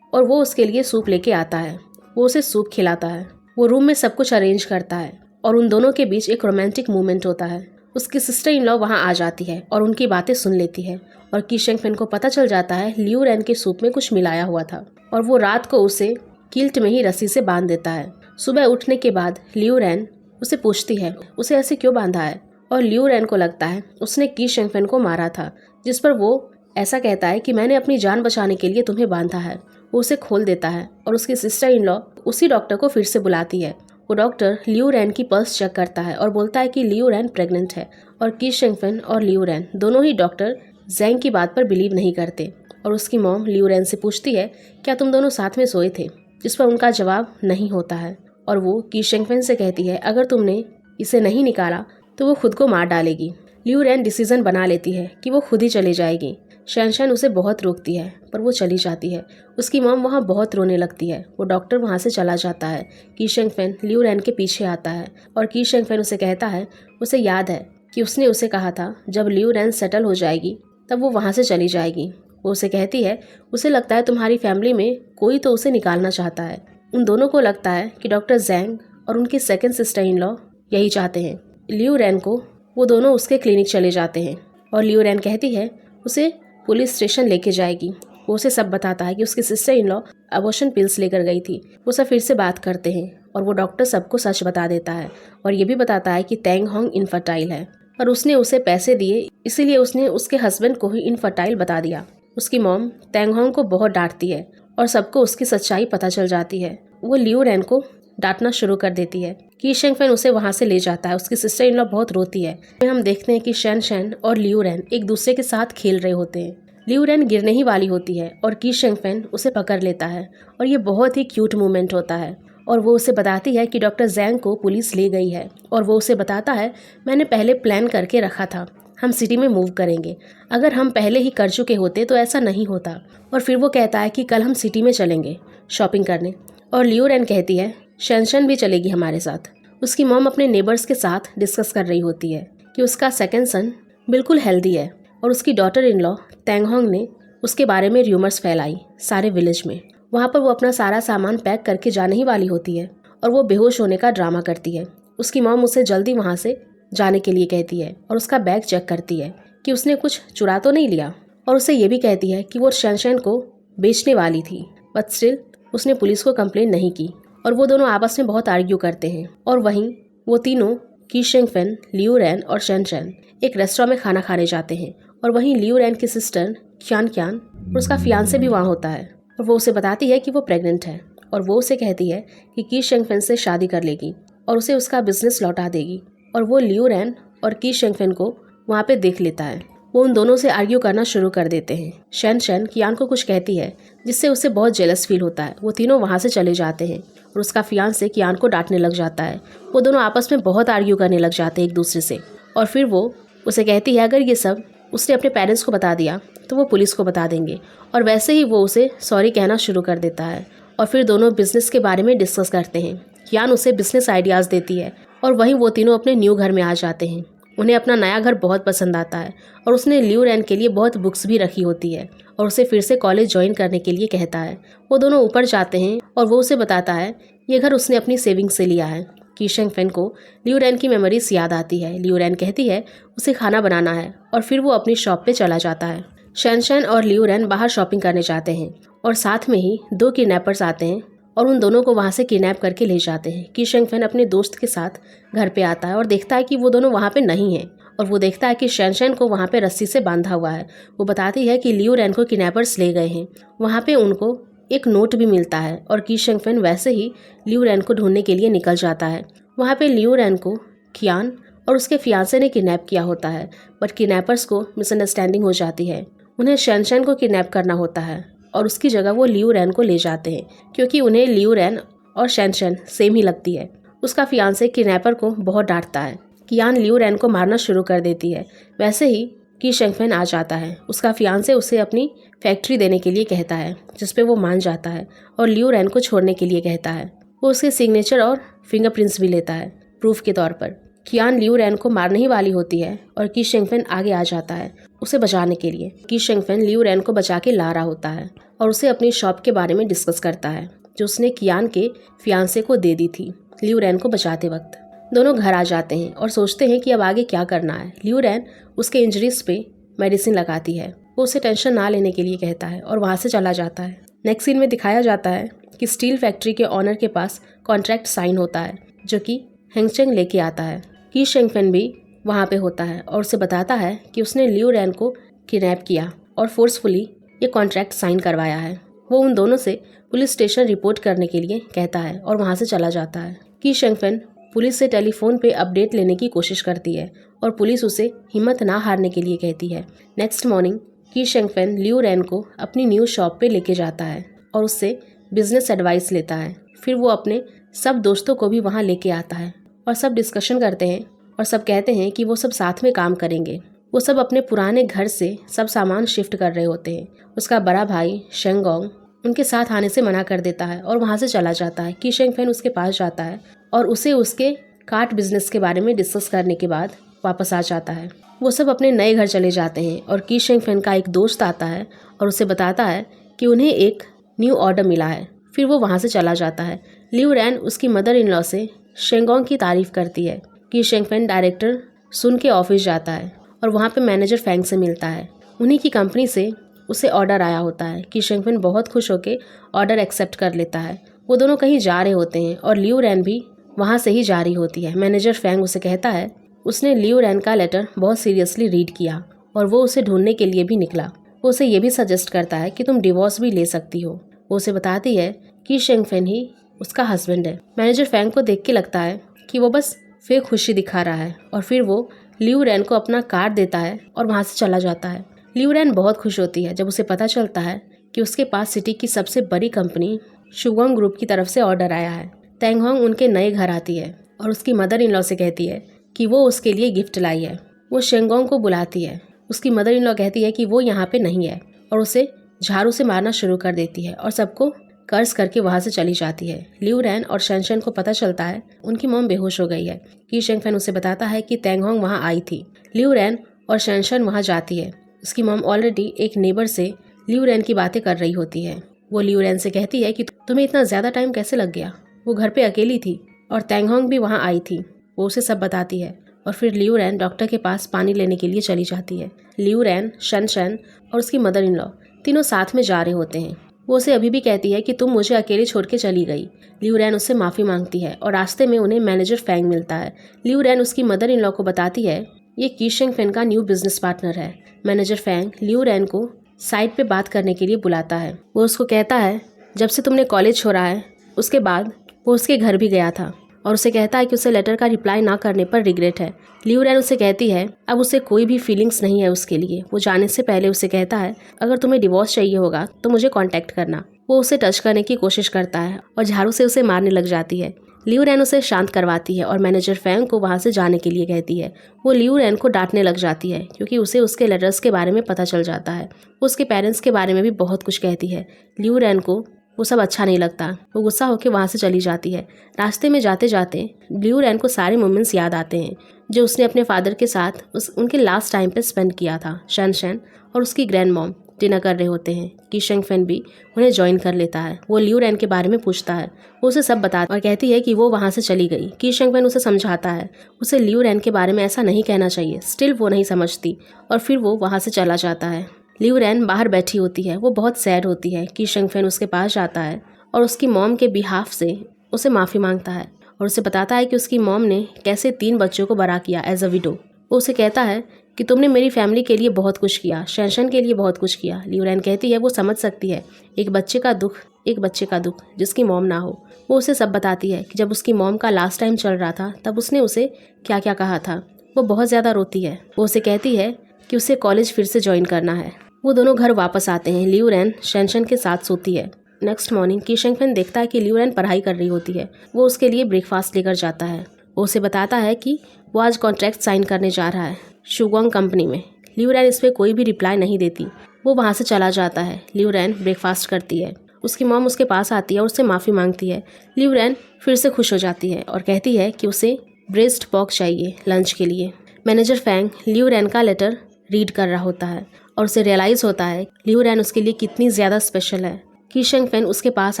और वो उसके लिए सूप लेके आता है। वो उसे सूप खिलाता है। वो रूम में सब कुछ अरेंज करता है और उन दोनों के बीच एक रोमांटिक मोमेंट होता है। उसकी सिस्टर इन लॉ वहाँ आ जाती है और उनकी बातें सुन लेती है और की शेंगफेन को पता चल जाता है लियू रैन के सूप में कुछ मिलाया हुआ था और वो रात को उसे किल्ट में ही रस्सी से बांध देता है। सुबह उठने के बाद लियू रैन उसे पूछती है उसे ऐसे क्यों बांधा है और लियू रैन को लगता है उसने की शेंगफेन को मारा था, जिस पर वो ऐसा कहता है कि मैंने अपनी जान बचाने के लिए तुम्हें बांधा है। वो उसे खोल देता है और उसकी सिस्टर इन लॉ उसी डॉक्टर को फिर से बुलाती है। वो डॉक्टर लियू रैन की पल्स चेक करता है और बोलता है कि लियू रैन प्रेग्नेंट है और की शेंगफेन और लियू रैन दोनों ही डॉक्टर जैंग की बात पर बिलीव नहीं करते और उसकी मॉम लियू रैन से पूछती है क्या तुम दोनों साथ में सोए थे, जिस पर उनका जवाब नहीं होता है और वो की शेंगफेन से कहती है अगर तुमने इसे नहीं निकाला तो वो खुद को मार डालेगी। लियू रैन डिसीजन बना लेती है कि वो खुद ही चली जाएगी। शैनशैन उसे बहुत रोकती है पर वो चली जाती है। उसकी मॉम वहाँ बहुत रोने लगती है। वो डॉक्टर वहाँ से चला जाता है। की शेंगफेन लियू रैन के पीछे आता है और की शेंगफेन उसे कहता है उसे याद है कि उसने उसे कहा था जब लियू रैन सेटल हो जाएगी तब वो वहाँ से चली जाएगी। वो उसे कहती है उसे लगता है तुम्हारी फैमिली में कोई तो उसे निकालना चाहता है। उन दोनों को लगता है कि डॉक्टर जैंग और उनकी सेकंड सिस्टर इन लॉ यही चाहते हैं। लियू रैन को वो दोनों उसके क्लिनिक चले जाते हैं और लियू रैन कहती है उसे पुलिस स्टेशन लेके जाएगी वो उसे सब बताता है कि उसकी sister in law abortion pills लेकर गई थी। वो सब फिर से बात करते हैं और वो डॉक्टर सबको सच बता देता है और ये भी बताता है कि तेंग होंग इनफर्टाइल है और उसने उसे पैसे दिए, इसीलिए उसने उसके हस्बैंड को ही इनफर्टाइल बता दिया। उसकी मॉम तेंग होंग को बहुत डांटती है और सबको उसकी सच्चाई पता चल जाती है। वो लियू रैन को डांटना शुरू कर देती है। की शेंगफेन उसे वहां से ले जाता है। उसकी सिस्टर इन लॉ बहुत रोती है। हम देखते हैं कि शैन शैन और लियू रैन एक दूसरे के साथ खेल रहे होते हैं। लियू रैन गिरने ही वाली होती है और की शेंगफेन उसे पकड़ लेता है और ये बहुत ही क्यूट मोमेंट होता है और वो उसे बताती है कि डॉक्टर जैंग को पुलिस ले गई है और वो उसे बताता है, मैंने पहले प्लान करके रखा था, हम सिटी में मूव करेंगे। अगर हम पहले ही कर चुके होते तो ऐसा नहीं होता। और फिर वो कहता है कि कल हम सिटी में चलेंगे शॉपिंग करने और लियू रैन कहती है शैनशन भी चलेगी हमारे साथ। उसकी मॉम अपने नेबर्स के साथ डिस्कस कर रही होती है कि उसका सेकंड सन बिल्कुल हेल्दी है और उसकी daughter in law Teng Hong ने उसके बारे में र्यूमर्स फैलाई सारे विलेज में। वहाँ पर वो अपना सारा सामान पैक करके जाने ही वाली होती है और वो बेहोश होने का ड्रामा करती है। उसकी मॉम उसे जल्दी वहाँ से जाने के लिए कहती है और उसका बैग चेक करती है कि उसने कुछ चुरा तो नहीं लिया और उसे ये भी कहती है कि वो शैनशैन को बेचने वाली थी, बट स्टिल उसने पुलिस को कंप्लेन नहीं की। और वो दोनों आपस में बहुत आर्ग्यू करते हैं और वहीं वो तीनों की शेंगफेन, लियू रैन और शैनशैन एक रेस्टोरेंट में खाना खाने जाते हैं और वहीं लियू रैन की सिस्टर क्यान क्यान और उसका फियांसे भी वहाँ होता है और वो उसे बताती है कि वो प्रेग्नेंट है और वो उसे कहती है कि की शेंगफेन से शादी कर लेगी और उसे उसका बिजनेस लौटा देगी। और वो लियू रैन और की शेंगफेन को वहाँ पे देख लेता है। वो उन दोनों से आर्ग्यू करना शुरू कर देते हैं। शैनशैन कियान को कुछ कहती है जिससे उसे बहुत जेलस फील होता है। वो तीनों वहाँ से चले जाते हैं और उसका फियांसे कियान को डांटने लग जाता है। वो दोनों आपस में बहुत आर्ग्यू करने लग जाते हैं एक दूसरे से और फिर वो उसे कहती है अगर ये सब उसने अपने पेरेंट्स को बता दिया तो वो पुलिस को बता देंगे और वैसे ही वो उसे सॉरी कहना शुरू कर देता है। और फिर दोनों बिजनेस के बारे में डिस्कस करते हैं। कियान उसे बिजनेस आइडियाज़ देती है और वहीं वो तीनों अपने न्यू घर में आ जाते हैं। उन्हें अपना नया घर बहुत पसंद आता है और उसने लियू रैन के लिए बहुत बुक्स भी रखी होती है और उसे फिर से कॉलेज ज्वाइन करने के लिए कहता है। वो दोनों ऊपर जाते हैं और वो उसे बताता है ये घर उसने अपनी सेविंग से लिया है। की शेंगफेन को लियू रैन की मेमोरीज याद आती है। लियू रैन कहती है उसे खाना बनाना है और फिर वो अपनी शॉप पे चला जाता है। शैनशैन और लियू रैन बाहर शॉपिंग करने जाते हैं और साथ में ही 2 किडनैपर्स आते हैं और उन दोनों को वहाँ से किडनैप करके ले जाते हैं। की शेंगफेन अपने दोस्त के साथ घर पे आता है और देखता है कि वो दोनों वहाँ पे नहीं हैं और वो देखता है कि शैनशैन को वहाँ पे रस्सी से बांधा हुआ है। वो बताती है कि लियू रैन को किडनैपर्स ले गए हैं। वहाँ पे उनको एक नोट भी मिलता है और की शेंगफेन वैसे ही लियू रैन को ढूंढने के लिए निकल जाता है। वहाँ पे लियू रैन को कियान और उसके फियांसे ने किडनैप किया होता है, बट किडनैपर्स को मिसअंडरस्टैंडिंग हो जाती है। उन्हें शैनशैन को किडनैप करना होता है और उसकी जगह वो लियू रैन को ले जाते हैं क्योंकि उन्हें लियू रैन और शैनशैन सेम ही लगती है। उसका फियांसे किडनैपर को बहुत डांटता है। कियान लियू रैन को मारना शुरू कर देती है। वैसे ही की शेंगफेन आ जाता है। उसका फियांसे उसे अपनी फैक्ट्री देने के लिए कहता है जिसपे वो मान जाता है और लियू रैन को छोड़ने के लिए कहता है। वो उसके सिग्नेचर और फिंगरप्रिंट्स भी लेता है प्रूफ के तौर पर। कियान लियू रैन को मारने ही वाली होती है और की शेंगफेन आगे आ जाता है उसे बचाने के लिए। की शेंगफेन लियू रैन को बचा के ला रहा होता है और उसे अपनी शॉप के बारे में डिस्कस करता है जो उसने कियान के फियांसे को दे दी थी लियू रैन को बचाते वक्त। दोनों घर आ जाते हैं और सोचते हैं कि अब आगे क्या करना है। लियू रैन उसके इंजरीज पे मेडिसिन लगाती है। वो उसे टेंशन ना लेने के लिए कहता है और वहाँ से चला जाता है। नेक्स्ट सीन में दिखाया जाता है कि स्टील फैक्ट्री के ऑनर के पास कॉन्ट्रैक्ट साइन होता है जो कि हेंगचेंग लेके आता है। की शेंगफेन भी वहाँ पे होता है और उसे बताता है कि उसने लियू रैन को किडनैप किया और फोर्सफुली ये कॉन्ट्रैक्ट साइन करवाया है। वो उन दोनों से पुलिस स्टेशन रिपोर्ट करने के लिए कहता है और वहाँ से चला जाता है। की शेंगफेन पुलिस से टेलीफोन पे अपडेट लेने की कोशिश करती है और पुलिस उसे हिम्मत ना हारने के लिए कहती है। नेक्स्ट मॉर्निंग की शेंगफेन लियू रैन को अपनी न्यू शॉप पे लेके जाता है और उससे बिजनेस एडवाइस लेता है। फिर वो अपने सब दोस्तों को भी वहाँ लेके आता है और सब डिस्कशन करते हैं और सब कहते हैं कि वो सब साथ में काम करेंगे। वो सब अपने पुराने घर से सब सामान शिफ्ट कर रहे होते हैं। उसका बड़ा भाई शेंगोंग उनके साथ आने से मना कर देता है और वहाँ से चला जाता है। की शेंगफेन उसके पास जाता है और उसे उसके कार्ट बिजनेस के बारे में डिस्कस करने के बाद वापस आ जाता है। वो सब अपने नए घर चले जाते हैं और की शेंगफेन का एक दोस्त आता है और उसे बताता है कि उन्हें एक न्यू ऑर्डर मिला है। फिर वो वहाँ से चला जाता है। लियू रैन उसकी मदर इन लॉ से शेंगोंग की तारीफ करती है। की शेंगफेन डायरेक्टर सुन के ऑफिस जाता है और वहाँ पे मैनेजर फैंग से मिलता है। उन्हीं की कंपनी से उसे ऑर्डर आया होता है। की शेंगफेन बहुत खुश होकर ऑर्डर एक्सेप्ट कर लेता है। वो दोनों कहीं जा रहे होते हैं और लियू रैन भी वहाँ से ही जा रही होती है। मैनेजर फैंग उसे कहता है उसने लियू रैन का लेटर बहुत सीरियसली रीड किया और वो उसे ढूंढने के लिए भी निकला। वो उसे ये भी सजेस्ट करता है कि तुम डिवोर्स भी ले सकती हो। वो उसे बताती है कि शेंगफेन ही उसका हस्बैंड है। मैनेजर फैंग को देख के लगता है कि वो बस फेक खुशी दिखा रहा है और फिर वो लियू रैन को अपना कार्ड देता है और वहाँ से चला जाता है। लियू रैन बहुत खुश होती है जब उसे पता चलता है कि उसके पास सिटी की सबसे बड़ी कंपनी शुगोंग ग्रुप की तरफ से ऑर्डर आया है। तेंग होंग उनके नए घर आती है और उसकी मदर इन लॉ से कहती है कि वो उसके लिए गिफ्ट लाई है। वो शेंगोंग को बुलाती है। उसकी मदर इन लॉ कहती है कि वो यहाँ पे नहीं है और उसे झाड़ू से मारना शुरू कर देती है और सबको कर्ज करके वहाँ से चली जाती है। लियू रैन और शेंशन को पता चलता है उनकी मॉम बेहोश हो गई है। की शेंगफेन उसे बताता है कि तेंग होंग वहाँ आई थी। लियू रैन और शेंशन वहाँ जाती है। उसकी मॉम ऑलरेडी एक नेबर से लियू रैन की बातें कर रही होती है। वो लियू रैन से कहती है कि तुम्हें इतना ज़्यादा टाइम कैसे लग गया। वो घर पे अकेली थी और तेंग होंग भी वहाँ आई थी। वो उसे सब बताती है और फिर लियू रैन डॉक्टर के पास पानी लेने के लिए चली जाती है। लियू रैन, शेंशन और उसकी मदर इन लॉ तीनों साथ में जा रहे होते हैं। वो उसे अभी भी कहती है कि तुम मुझे अकेले छोड़ के चली गई। लियू रैन उससे माफ़ी मांगती है और रास्ते में उन्हें मैनेजर फैंग मिलता है। लियू रैन उसकी मदर इन लॉ को बताती है ये की शेंगफेन का न्यू बिजनेस पार्टनर है। मैनेजर फैंग लियू रैन को साइड पे बात करने के लिए बुलाता है। वो उसको कहता है जब से तुमने कॉलेज छोड़ा है उसके बाद वो उसके घर भी गया था और उसे कहता है कि उसे लेटर का रिप्लाई ना करने पर रिग्रेट है। लियू रैन उसे कहती है अब उसे कोई भी फीलिंग्स नहीं है उसके लिए। वो जाने से पहले उसे कहता है अगर तुम्हें डिवोर्स चाहिए होगा तो मुझे कांटेक्ट करना। वो उसे टच करने की कोशिश करता है और झाड़ू से उसे मारने लग जाती है। लियू रैन उसे शांत करवाती है और मैनेजर फैंग को वहाँ से जाने के लिए कहती है। वो लियू रैन को डांटने लग जाती है क्योंकि उसे उसके लेटर्स के बारे में पता चल जाता है। वो उसके पेरेंट्स के बारे में भी बहुत कुछ कहती है। लियू रैन को वो सब अच्छा नहीं लगता। वो गुस्सा होकर वहाँ से चली जाती है। रास्ते में जाते जाते लियू रैन को सारे मोमेंट्स याद आते हैं जो उसने अपने फादर के साथ उनके लास्ट टाइम पे स्पेंड किया था। शेंशन और उसकी ग्रैंड मॉम डिनर कर रहे होते हैं। की शेंगफेन भी उन्हें ज्वाइन कर लेता है। वो लियू रैन के बारे में पूछता है। वो उसे सब बताता और कहती है कि वो वहाँ से चली गई। की शेंगफेन उसे समझाता है उसे लियू रैन के बारे में ऐसा नहीं कहना चाहिए। स्टिल वो नहीं समझती और फिर वो वहाँ से चला जाता है। लियू रैन बाहर बैठी होती है। वो बहुत सैड होती है। की शेंगफेन उसके पास जाता है और उसकी मॉम के बिहाफ से उसे माफ़ी मांगता है और उसे बताता है कि उसकी मॉम ने कैसे 3 बच्चों को बड़ा किया एज अ विडो। वो उसे कहता है कि तुमने मेरी फैमिली के लिए बहुत कुछ किया, शेंशन के लिए बहुत कुछ किया। लियू रैन कहती है वो समझ सकती है एक बच्चे का दुख जिसकी मॉम ना हो। वो उसे सब बताती है कि जब उसकी मॉम का लास्ट टाइम चल रहा था तब उसने उसे क्या क्या कहा था। वो बहुत ज़्यादा रोती है। वो उसे कहती है कि उसे कॉलेज फिर से ज्वाइन करना है। वो दोनों घर वापस आते हैं। लियू रैन शेंशन के साथ सोती है। नेक्स्ट मॉर्निंग की शेंगफेन देखता है कि लियू रैन पढ़ाई कर रही होती है। वो उसके लिए ब्रेकफास्ट लेकर जाता है। वो उसे बताता है कि वो आज कॉन्ट्रैक्ट साइन करने जा रहा है शुगोंग कंपनी में। लियू रैन इस पर कोई भी रिप्लाई नहीं देती। वो वहाँ से चला जाता है। लियू रैन ब्रेकफास्ट करती है। उसकी मॉम उसके पास आती है और उससे माफ़ी मांगती है। लियू रैन फिर से खुश हो जाती है और कहती है कि उसे ब्रेस्ट पॉक चाहिए लंच के लिए। मैनेजर फैंग लियू रैन का लेटर रीड कर रहा होता है और उसे रियलाइज़ होता है लियू रैन उसके लिए कितनी ज़्यादा स्पेशल है। की शेंगफेन उसके पास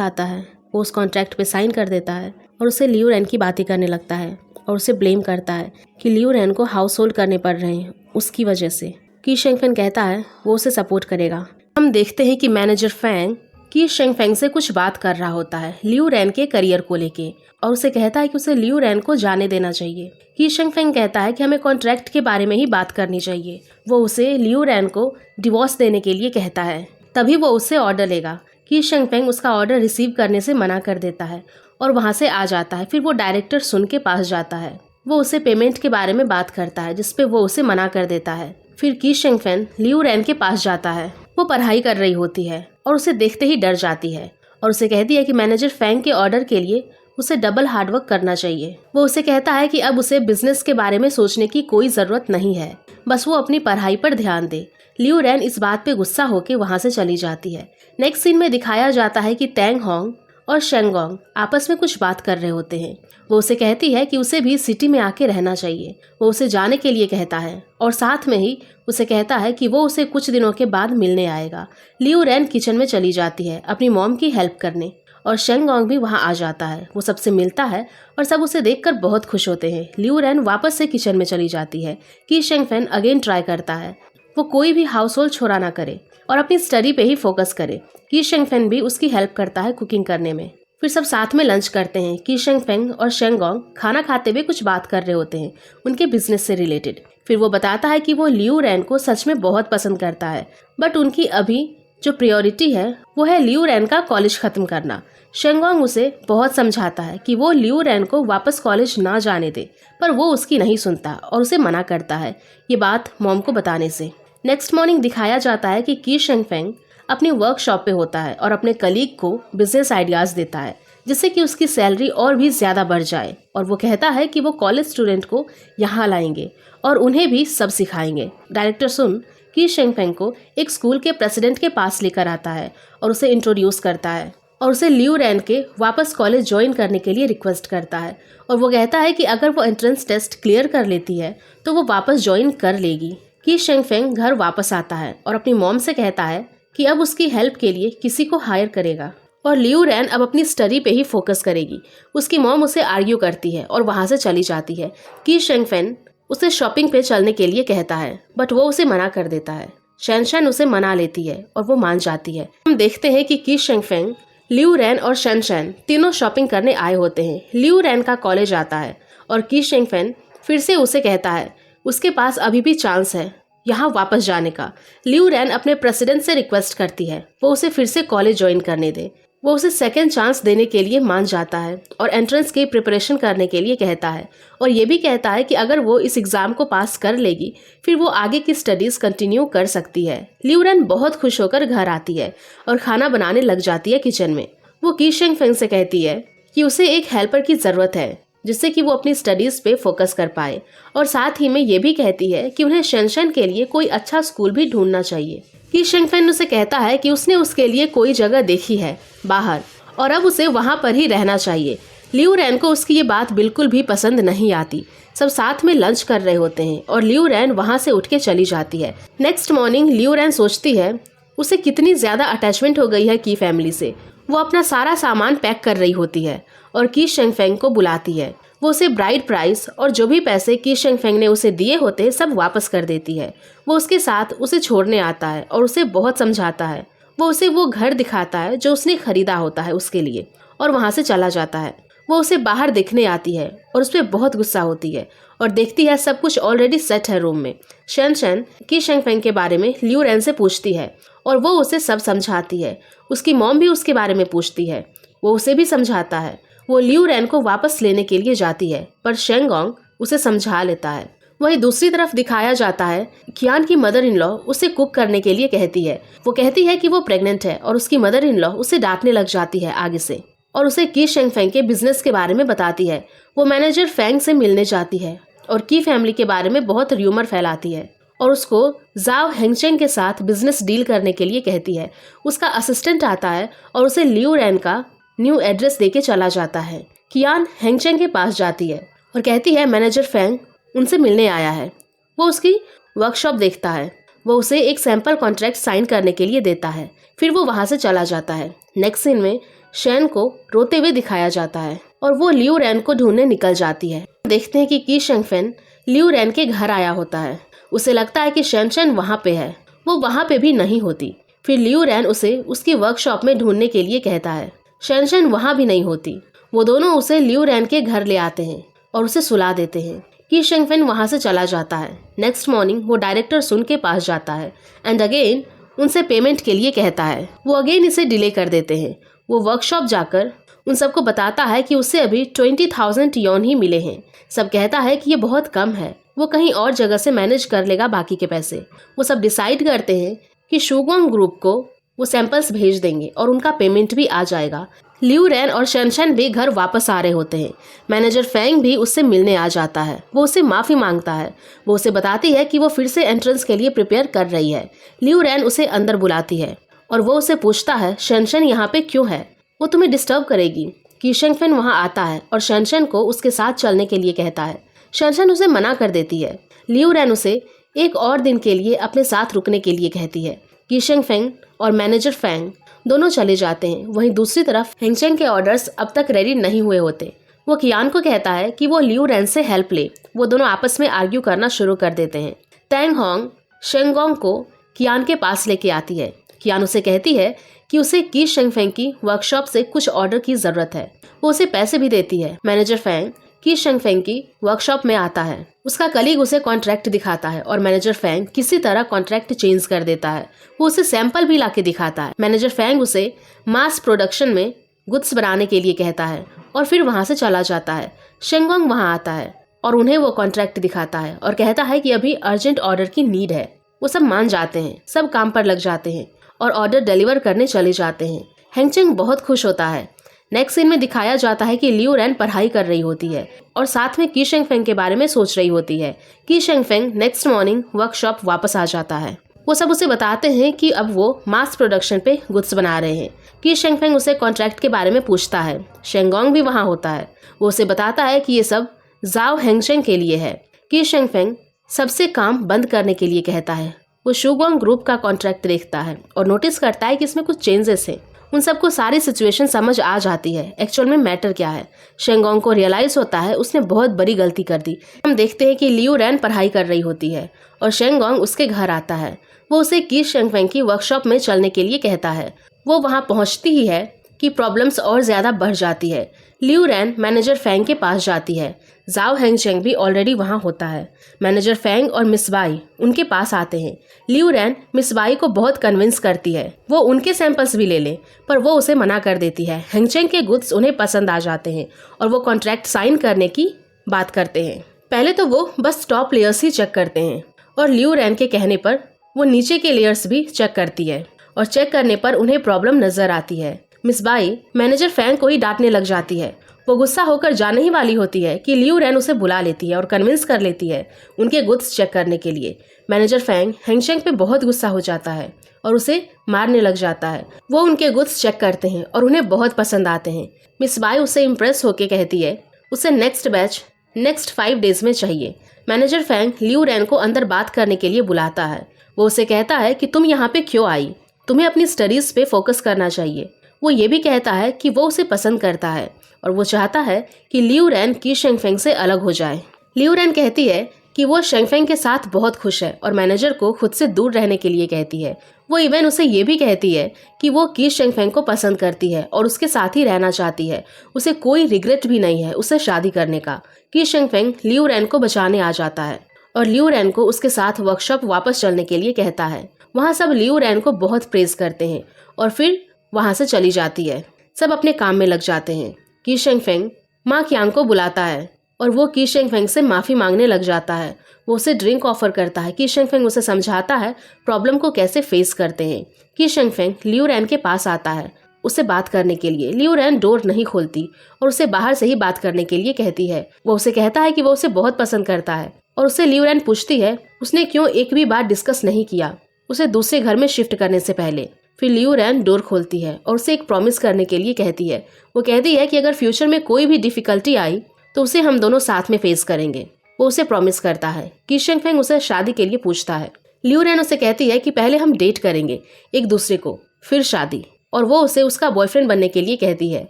आता है। वो उस कॉन्ट्रैक्ट पे साइन कर देता है और उसे लियू रैन की बातें करने लगता है और उसे ब्लेम करता है कि लियू रैन को हाउस होल्ड करने पड़ रहे हैं उसकी वजह से। की शेंगफेन कहता है वो उसे सपोर्ट करेगा। हम देखते हैं कि मैनेजर फैंग की शेंगफेन से कुछ बात कर रहा होता है लियू रैन के करियर को लेके और उसे कहता है कि उसे लियू रैन को जाने देना चाहिए। की शेंगफेन कहता है कि हमें कॉन्ट्रैक्ट के बारे में ही बात करनी चाहिए। वो उसे लियू रैन को डिवोर्स देने के लिए कहता है, तभी वो उससे ऑर्डर लेगा। की शेंगफेन उसका ऑर्डर रिसीव करने से मना कर देता है और वहाँ से आ जाता है। फिर वो डायरेक्टर सुन के पास जाता है। वो उसे पेमेंट के बारे में बात करता है जिसपे वो उसे मना कर देता है। फिर की शेंगफेन लियू रैन के पास जाता है। वो पढ़ाई कर रही होती है और उसे देखते ही डर जाती है और उसे कहती है कि मैनेजर फैंग के ऑर्डर के लिए उसे डबल हार्डवर्क करना चाहिए। वो उसे कहता है कि अब उसे बिजनेस के बारे में सोचने की कोई ज़रूरत नहीं है, बस वो अपनी पढ़ाई पर ध्यान दे। लियू रैन इस बात पे गुस्सा होकर वहाँ से चली जाती है। नेक्स्ट सीन में दिखाया जाता है कि तेंग होंग और शेंगोंग आपस में कुछ बात कर रहे होते हैं। वो उसे कहती है कि उसे भी सिटी में आके रहना चाहिए। वो उसे जाने के लिए कहता है और साथ में ही उसे कहता है कि वो उसे कुछ दिनों के बाद मिलने आएगा। लियू रैन किचन में चली जाती है अपनी मॉम की हेल्प करने और शेंगोंग भी वहाँ आ जाता है। वो सबसे मिलता है और सब उसे देखकर बहुत खुश होते हैं। लियू रैन वापस से किचन में चली जाती है कि शेंगफेन अगेन ट्राई करता है। वो कोई भी हाउस होल्ड छोड़ा ना करे और अपनी स्टडी पे ही फोकस करे। की शेंगफेंग भी उसकी हेल्प करता है कुकिंग करने में। फिर सब साथ में लंच करते हैं। की शेंगफेंग और शेंगोंग खाना खाते हुए कुछ बात कर रहे होते हैं उनके बिजनेस से रिलेटेड। फिर वो बताता है कि वो लियू रैन को सच में बहुत पसंद करता है, बट उनकी अभी जो प्रायोरिटी है वो है लियू रैन का कॉलेज खत्म करना। शेंगोंग उसे बहुत समझाता है कि वो लियू रैन को वापस कॉलेज ना जाने दे, पर वो उसकी नहीं सुनता और उसे मना करता है ये बात मॉम को बताने से। नेक्स्ट मॉर्निंग दिखाया जाता है कि की शेंगफेंग अपनी वर्कशॉप पे होता है और अपने कलीग को बिजनेस आइडियाज देता है जिससे कि उसकी सैलरी और भी ज़्यादा बढ़ जाए। और वो कहता है कि वो कॉलेज स्टूडेंट को यहाँ लाएंगे और उन्हें भी सब सिखाएंगे। डायरेक्टर सुन की शेंगफेंग को एक स्कूल के प्रेसिडेंट के पास लेकर आता है और उसे इंट्रोड्यूस करता है और उसे लियू रैन के वापस कॉलेज ज्वाइन करने के लिए रिक्वेस्ट करता है। और वो कहता है कि अगर वो एंट्रेंस टेस्ट क्लियर कर लेती है तो वो वापस ज्वाइन कर लेगी। की शेंगफेंग घर वापस आता है और अपनी मॉम से कहता है कि अब उसकी हेल्प के लिए किसी को हायर करेगा और लियू रैन अब अपनी स्टडी पे ही फोकस करेगी। उसकी मॉम उसे आर्ग्यू करती है और वहाँ से चली जाती है। की शेंगफेंग उसे शॉपिंग पे चलने के लिए कहता है, बट वो उसे मना कर देता है। शैनशैन उसे मना लेती है और वो मान जाती है। हम देखते हैं कि की शेंगफेंग, लियू रैन और शैनशैन तीनों शॉपिंग करने आए होते हैं। लियू रैन का कॉलेज आता है और की शेंगफेंग फिर से उसे कहता है उसके पास अभी भी चांस है यहाँ वापस जाने का। लियू रैन अपने प्रेसिडेंट से रिक्वेस्ट करती है वो उसे फिर से कॉलेज ज्वाइन करने दे। वो उसे सेकेंड चांस देने के लिए मान जाता है और एंट्रेंस की प्रिपरेशन करने के लिए कहता है और ये भी कहता है कि अगर वो इस एग्ज़ाम को पास कर लेगी फिर वो आगे की स्टडीज़ कंटिन्यू कर सकती है। लियू रैन बहुत खुश होकर घर आती है और खाना बनाने लग जाती है किचन में। वो की शेंगफेंग से कहती है कि उसे एक हेल्पर की ज़रूरत है जिससे कि वो अपनी स्टडीज़ पे फोकस कर पाए और साथ ही में ये भी कहती है कि उन्हें शैनशैन के लिए कोई अच्छा स्कूल भी ढूंढना चाहिए। की शेंगफेंग उसे कहता है कि उसने उसके लिए कोई जगह देखी है बाहर और अब उसे वहाँ पर ही रहना चाहिए। लियू रैन को उसकी ये बात बिल्कुल भी पसंद नहीं आती। सब साथ में लंच कर रहे होते हैं और लियू रैन वहाँ से उठ के चली जाती है। नेक्स्ट मॉर्निंग लियू रैन सोचती है उसे कितनी ज़्यादा अटैचमेंट हो गई है की फैमिली से। वो अपना सारा सामान पैक कर रही होती है और की शेंगफेंग को बुलाती है। वो उसे ब्राइड प्राइस और जो भी पैसे की शेंगफेंग ने उसे दिए होते सब वापस कर देती है। वो उसके साथ उसे छोड़ने आता है और उसे बहुत समझाता है। वो उसे वो घर दिखाता है जो उसने खरीदा होता है उसके लिए और वहाँ से चला जाता है। वो उसे बाहर देखने आती है और उस पर बहुत गुस्सा होती है और देखती है सब कुछ ऑलरेडी सेट है रूम में। शैनशैन की शेंगफेंग के बारे में लियू रैन से पूछती है और वो उसे सब समझाती है। उसकी मॉम भी उसके बारे में पूछती है, वो उसे भी समझाता है। वो लियू रैन को वापस लेने के लिए जाती है पर शेंगोंग उसे समझा लेता है। वहीं दूसरी तरफ दिखाया जाता है कियान की मदर इन लॉ उसे कुक करने के लिए कहती है। वो कहती है कि वो प्रेग्नेंट है और उसकी मदर इन लॉ उसे डांटने लग जाती है आगे से और उसे की शेंगफेंग के बिजनेस के बारे में बताती है। वो मैनेजर फेंग से मिलने जाती है और की फैमिली के बारे में बहुत र्यूमर फैलाती है और उसको जाओ हेंगचेंग के साथ बिजनेस डील करने के लिए कहती है। उसका असिस्टेंट आता है और उसे लियू रैन का न्यू एड्रेस देके चला जाता है। कियान हेंगचेंग के पास जाती है और कहती है मैनेजर फेंग उनसे मिलने आया है। वो उसकी वर्कशॉप देखता है। वो उसे एक सैंपल कॉन्ट्रैक्ट साइन करने के लिए देता है। फिर वो वहाँ से चला जाता है। नेक्स्ट सीन में शैन को रोते हुए दिखाया जाता है और वो लियू रैन को ढूंढने निकल जाती है। देखते हैं कि की शेंगफेंग लियू रैन के घर आया होता है। उसे लगता है कि शैनशैन वहाँ पे है, वो वहाँ पे भी नहीं होती। फिर लियू रैन उसे उसकी वर्कशॉप में ढूंढने के लिए कहता है। शैनशैन वहाँ भी नहीं होती। वो दोनों उसे लियू रैन के घर ले आते हैं और उसे सुला देते हैं। की शेंगफेंग वहाँ से चला जाता है। नेक्स्ट मॉर्निंग वो डायरेक्टर सुन के पास जाता है एंड अगेन उनसे पेमेंट के लिए कहता है। वो अगेन इसे डिले कर देते हैं। वो वर्कशॉप जाकर उन सबको बताता है कि उसे अभी 20,000 यॉन ही मिले हैं। सब कहता है कि ये बहुत कम है, वो कहीं और जगह से मैनेज कर लेगा बाकी के पैसे। वो सब डिसाइड करते हैं कि शुगोंग ग्रुप को वो सैंपल्स भेज देंगे और उनका पेमेंट भी आ जाएगा। लियू रैन और शैनशैन भी घर वापस आ रहे होते हैं। मैनेजर फेंग भी उससे मिलने आ जाता है। वो उससे माफ़ी मांगता है। वो उसे बताती है कि वो फिर से एंट्रेंस के लिए प्रिपेयर कर रही है। लियू रैन उसे अंदर बुलाती है और वो उसे पूछता है शैनशैन यहाँ पे क्यों है, वो तुम्हें डिस्टर्ब करेगी। की शेंगफेंग वहाँ आता है और शैनशैन को उसके साथ चलने के लिए कहता है। शैनशैन उसे मना कर देती है। लियू रैन उसे एक और दिन के लिए अपने साथ रुकने के लिए कहती है। की शेंगफेंग और मैनेजर फेंग दोनों चले जाते हैं। वहीं दूसरी तरफ हेंगचेंग के ऑर्डर्स अब तक रेडी नहीं हुए होते। वो कियान को कहता है कि वो लियू रैन से हेल्प ले। वो दोनों आपस में आर्ग्यू करना शुरू कर देते हैं। टैंग होंग शेंगोंग को कियान के पास लेके आती है। कियान उसे कहती है कि उसे की शेंगफेंग की वर्कशॉप से कुछ ऑर्डर की जरूरत है। वो उसे पैसे भी देती है। मैनेजर फैंग की शेंगफेंग की वर्कशॉप में आता है। उसका कलीग उसे कॉन्ट्रैक्ट दिखाता है और मैनेजर फैंग किसी तरह कॉन्ट्रैक्ट चेंज कर देता है। वो उसे सैंपल भी लाके दिखाता है। मैनेजर फैंग उसे मास प्रोडक्शन में गुड्स बनाने के लिए कहता है और फिर वहां से चला जाता है। शेंगोंग वहां आता है और उन्हें वो कॉन्ट्रैक्ट दिखाता है और कहता है कि अभी अर्जेंट ऑर्डर की नीड है। वो सब मान जाते हैं, सब काम पर लग जाते हैं और ऑर्डर डिलीवर करने चले जाते हैं। हेंगचेंग बहुत खुश होता है। नेक्स्ट सीन में दिखाया जाता है कि लियू रैन पढ़ाई कर रही होती है और साथ में की शेंगफेंग के बारे में सोच रही होती है। की शेंगफेंग नेक्स्ट मॉर्निंग वर्कशॉप वापस आ जाता है। वो सब उसे बताते हैं कि अब वो मास प्रोडक्शन पे गुड्स बना रहे हैं। की शेंगफेंग उसे कॉन्ट्रैक्ट के बारे में पूछता है। शेंगोंग भी वहाँ होता है। वो उसे बताता है कि ये सब जाओ हेंगचेंग के लिए है। की शेंगफेंग सबसे काम बंद करने के लिए कहता है। वो शुगोंग ग्रुप का कॉन्ट्रैक्ट देखता है और नोटिस करता है कि इसमें कुछ चेंजेस हैं। उन सबको सारी सिचुएशन समझ आ जाती है, एक्चुअल में मैटर क्या है। शेंगोंग को रियलाइज होता है उसने बहुत बड़ी गलती कर दी। हम देखते हैं कि लियू रैन पढ़ाई कर रही होती है और शेंगोंग उसके घर आता है। वो उसे की शेंगफेंग की वर्कशॉप में चलने के लिए कहता है। वो वहाँ पहुँचती ही है कि प्रॉब्लम्स और ज़्यादा बढ़ जाती है। लियू रैन मैनेजर फैंग के पास जाती है। जाओ हेंगचेंग भी ऑलरेडी वहाँ होता है। मैनेजर फैंग और मिस बाई उनके पास आते हैं। लियू रैन मिस बाई को बहुत कन्विंस करती है वो उनके सैंपल्स भी ले ले, पर वो उसे मना कर देती है। हेंगचेंग के गुड्स उन्हें पसंद आ जाते हैं और वो कॉन्ट्रैक्ट साइन करने की बात करते हैं। पहले तो वो बस टॉप लेयर्स ही चेक करते हैं और लियू रैन के कहने पर वो नीचे के लेयर्स भी चेक करती है और चेक करने पर उन्हें प्रॉब्लम नजर आती है। मिस बाई मैनेजर फैंग को ही डांटने लग जाती है। वो गुस्सा होकर जाने ही वाली होती है कि लियू रैन उसे बुला लेती है और कन्विंस कर लेती है उनके गुड्स चेक करने के लिए। मैनेजर फैंग हेंगचेंग पे बहुत गुस्सा हो जाता है और उसे मारने लग जाता है। वो उनके गुड्स चेक करते हैं और उन्हें बहुत पसंद आते हैं। मिस बाई उससे इम्प्रेस होकर कहती है उसे नेक्स्ट बैच नेक्स्ट 5 डेज में चाहिए। मैनेजर फैंग लियू रैन को अंदर बात करने के लिए बुलाता है। वो उसे कहता है कि तुम यहाँ पे क्यों आई, तुम्हें अपनी स्टडीज पे फोकस करना चाहिए। वो ये भी कहता है कि वो उसे पसंद करता है और वो चाहता है कि लियू रैन की शेंगफेंग से अलग हो जाए। लियू रैन कहती है कि वो शेंगफेंग के साथ बहुत खुश है और मैनेजर को खुद से दूर रहने के लिए कहती है। वो इवन उसे ये भी कहती है कि वो की शेंगफेंग को पसंद करती है और उसके साथ ही रहना चाहती है। उसे कोई रिग्रेट भी नहीं है उससे शादी करने का। की शेंगफेंग लियू रैन को बचाने आ जाता है और लियू रैन को उसके साथ वर्कशॉप वापस चलने के लिए कहता है। वहाँ सब लियू रैन को बहुत प्रेज करते हैं और फिर वहाँ से चली जाती है। सब अपने काम में लग जाते हैं। की शेंगफेंग माँ कियांग को बुलाता है और वो की शेंगफेंग से माफ़ी मांगने लग जाता है। वो उसे ड्रिंक ऑफर करता है। की शेंगफेंग उसे समझाता है प्रॉब्लम को कैसे फेस करते हैं। की शेंगफेंग लियू रैन के पास आता है उससे बात करने के लिए। लियू रैन डोर नहीं खोलती और उसे बाहर से ही बात करने के लिए कहती है। वो उसे कहता है कि वो उसे बहुत पसंद करता है और उससे लियू रैन पूछती है उसने क्यों एक भी बार डिस्कस नहीं किया उसे दूसरे घर में शिफ्ट करने से पहले। फिर लियू रैन डोर खोलती है और उसे एक प्रॉमिस करने के लिए कहती है। वो कहती है कि अगर फ्यूचर में कोई भी डिफिकल्टी आई तो उसे हम दोनों साथ में फेस करेंगे। वो उसे प्रॉमिस करता है। की शेंगफेंग उसे शादी के लिए पूछता है। लियू रैन उसे कहती है कि पहले हम डेट करेंगे एक दूसरे को, फिर शादी, और वो उसे उसका बॉयफ्रेंड बनने के लिए कहती है।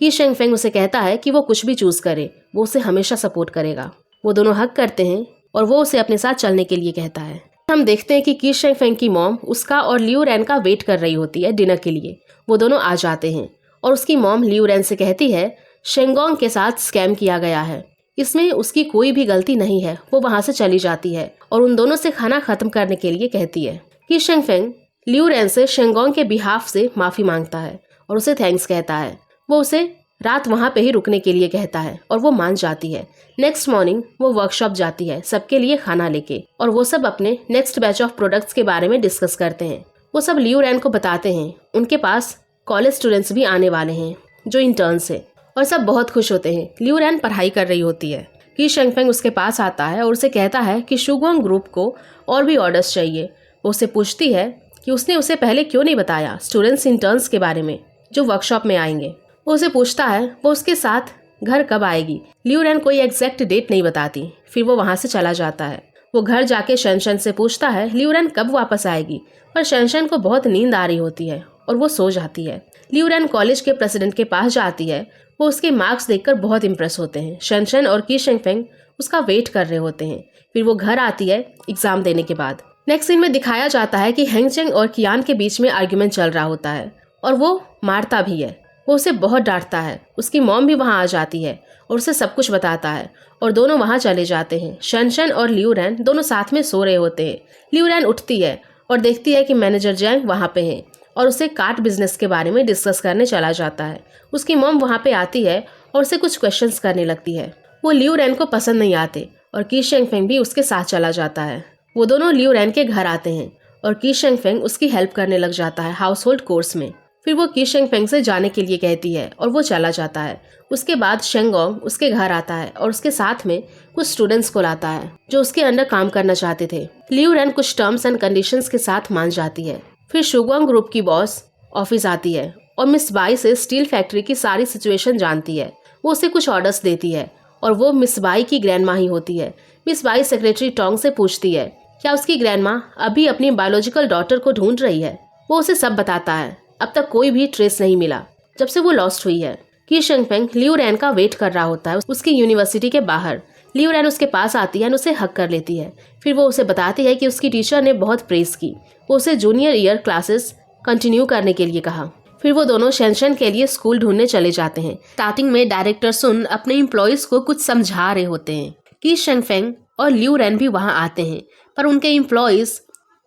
की शेंगफेंग उसे कहता है कि वो कुछ भी चूज करे वो उसे हमेशा सपोर्ट करेगा। वो दोनों हक करते हैं और वो उसे अपने साथ चलने के लिए कहता है। हम देखते हैं कि की शेंगफेंग की मॉम उसका और लियू रैन का वेट कर रही होती है डिनर के लिए। वो दोनों आ जाते हैं और उसकी मॉम लियू रैन से कहती है शेंगोंग के साथ स्कैम किया गया है, इसमें उसकी कोई भी गलती नहीं है। वो वहाँ से चली जाती है और उन दोनों से खाना खत्म करने के लिए कहती है। की शेंगफेंग लियू रैन से शेंगोंग के बिहाफ से माफ़ी मांगता है और उसे थैंक्स कहता है। वो उसे रात वहाँ पे ही रुकने के लिए कहता है और वो मान जाती है। नेक्स्ट मॉर्निंग वो वर्कशॉप जाती है सबके लिए खाना लेके और वो सब अपने नेक्स्ट बैच ऑफ प्रोडक्ट्स के बारे में डिस्कस करते हैं। वो सब लियू रैन को बताते हैं। उनके पास कॉलेज स्टूडेंट्स भी आने वाले हैं जो इंटर्न्स है और सब बहुत खुश होते हैं। लियू रैन पढ़ाई कर रही होती है। की शेंगफेंग उसके पास आता है और उसे कहता है कि शुगोंग ग्रुप को और भी ऑर्डर्स चाहिए। वो उससे पूछती है कि उसने उसे पहले क्यों नहीं बताया स्टूडेंट्स इंटर्न्स के बारे में जो वर्कशॉप में आएंगे। वो उसे पूछता है वो उसके साथ घर कब आएगी। लियू रैन कोई एग्जैक्ट डेट नहीं बताती। फिर वो वहाँ से चला जाता है। वो घर जाके शेंशन से पूछता है लियू रैन कब वापस आएगी, पर शेंशन को बहुत नींद आ रही होती है और वो सो जाती है। लियू रैन कॉलेज के प्रेसिडेंट के पास जाती है। वो उसके मार्क्स देखकर बहुत इम्प्रेस होते हैं। शेंशन और की शेंगफेंग उसका वेट कर रहे होते हैं। फिर वो घर आती है एग्जाम देने के बाद। नेक्स्ट सीन में दिखाया जाता है कि हेंगचेंग और कियान के बीच में आर्ग्यूमेंट चल रहा होता है और वो मारता भी है। वो उसे बहुत डांटता है। उसकी मॉम भी वहाँ आ जाती है और उसे सब कुछ बताता है और दोनों वहाँ चले जाते हैं। शनशन और लियू रैन दोनों साथ में सो रहे होते हैं। लियू रैन उठती है और देखती है कि मैनेजर जैंग वहाँ पे है और उसे कार्ट बिजनेस के बारे में डिस्कस करने चला जाता है। उसकी मॉम वहाँ पे आती है और उसे कुछ क्वेश्चंस करने लगती है। वो लियू रैन को पसंद नहीं आते और की शेंगफेंग भी उसके साथ चला जाता है। वो दोनों लियू रैन के घर आते हैं और की शेंगफेंग उसकी हेल्प करने लग जाता है हाउस होल्ड कोर्स में। फिर वो की शेंगफेंग से जाने के लिए कहती है और वो चला जाता है। उसके बाद शेंगोंग उसके घर आता है और उसके साथ में कुछ स्टूडेंट्स को लाता है जो उसके अंडर काम करना चाहते थे। लियू रैन कुछ टर्म्स एंड कंडीशंस के साथ मान जाती है। फिर शुगोंग ग्रुप की बॉस ऑफिस आती है और मिस बाई से स्टील फैक्ट्री की सारी सिचुएशन जानती है। वो उसे कुछ ऑर्डर्स देती है और वो मिस बाई की ग्रैंडमा ही होती है। मिस बाई सेक्रेटरी टोंग से पूछती है क्या उसकी ग्रैंडमा अभी अपनी बायोलॉजिकल डॉटर को ढूंढ रही है। वो उसे सब बताता है। अब तक कोई भी ट्रेस नहीं मिला जब से वो लॉस्ट हुई है। की शेंगफेंग लियू रैन का वेट कर रहा होता है उसकी यूनिवर्सिटी के बाहर। लियू रैन उसके पास आती है और उसे हक कर लेती है। फिर वो उसे बताती है कि उसकी टीचर ने बहुत प्रेज की। वो उसे जूनियर ईयर क्लासेस कंटिन्यू करने के लिए कहा। फिर वो दोनों शेनशन के लिए स्कूल ढूंढने चले जाते हैं। स्टार्टिंग में डायरेक्टर सुन अपने एम्प्लॉयज को कुछ समझा रहे होते हैं। की शेंगफेंग और लियू रैन भी वहाँ आते हैं पर उनके एम्प्लॉयज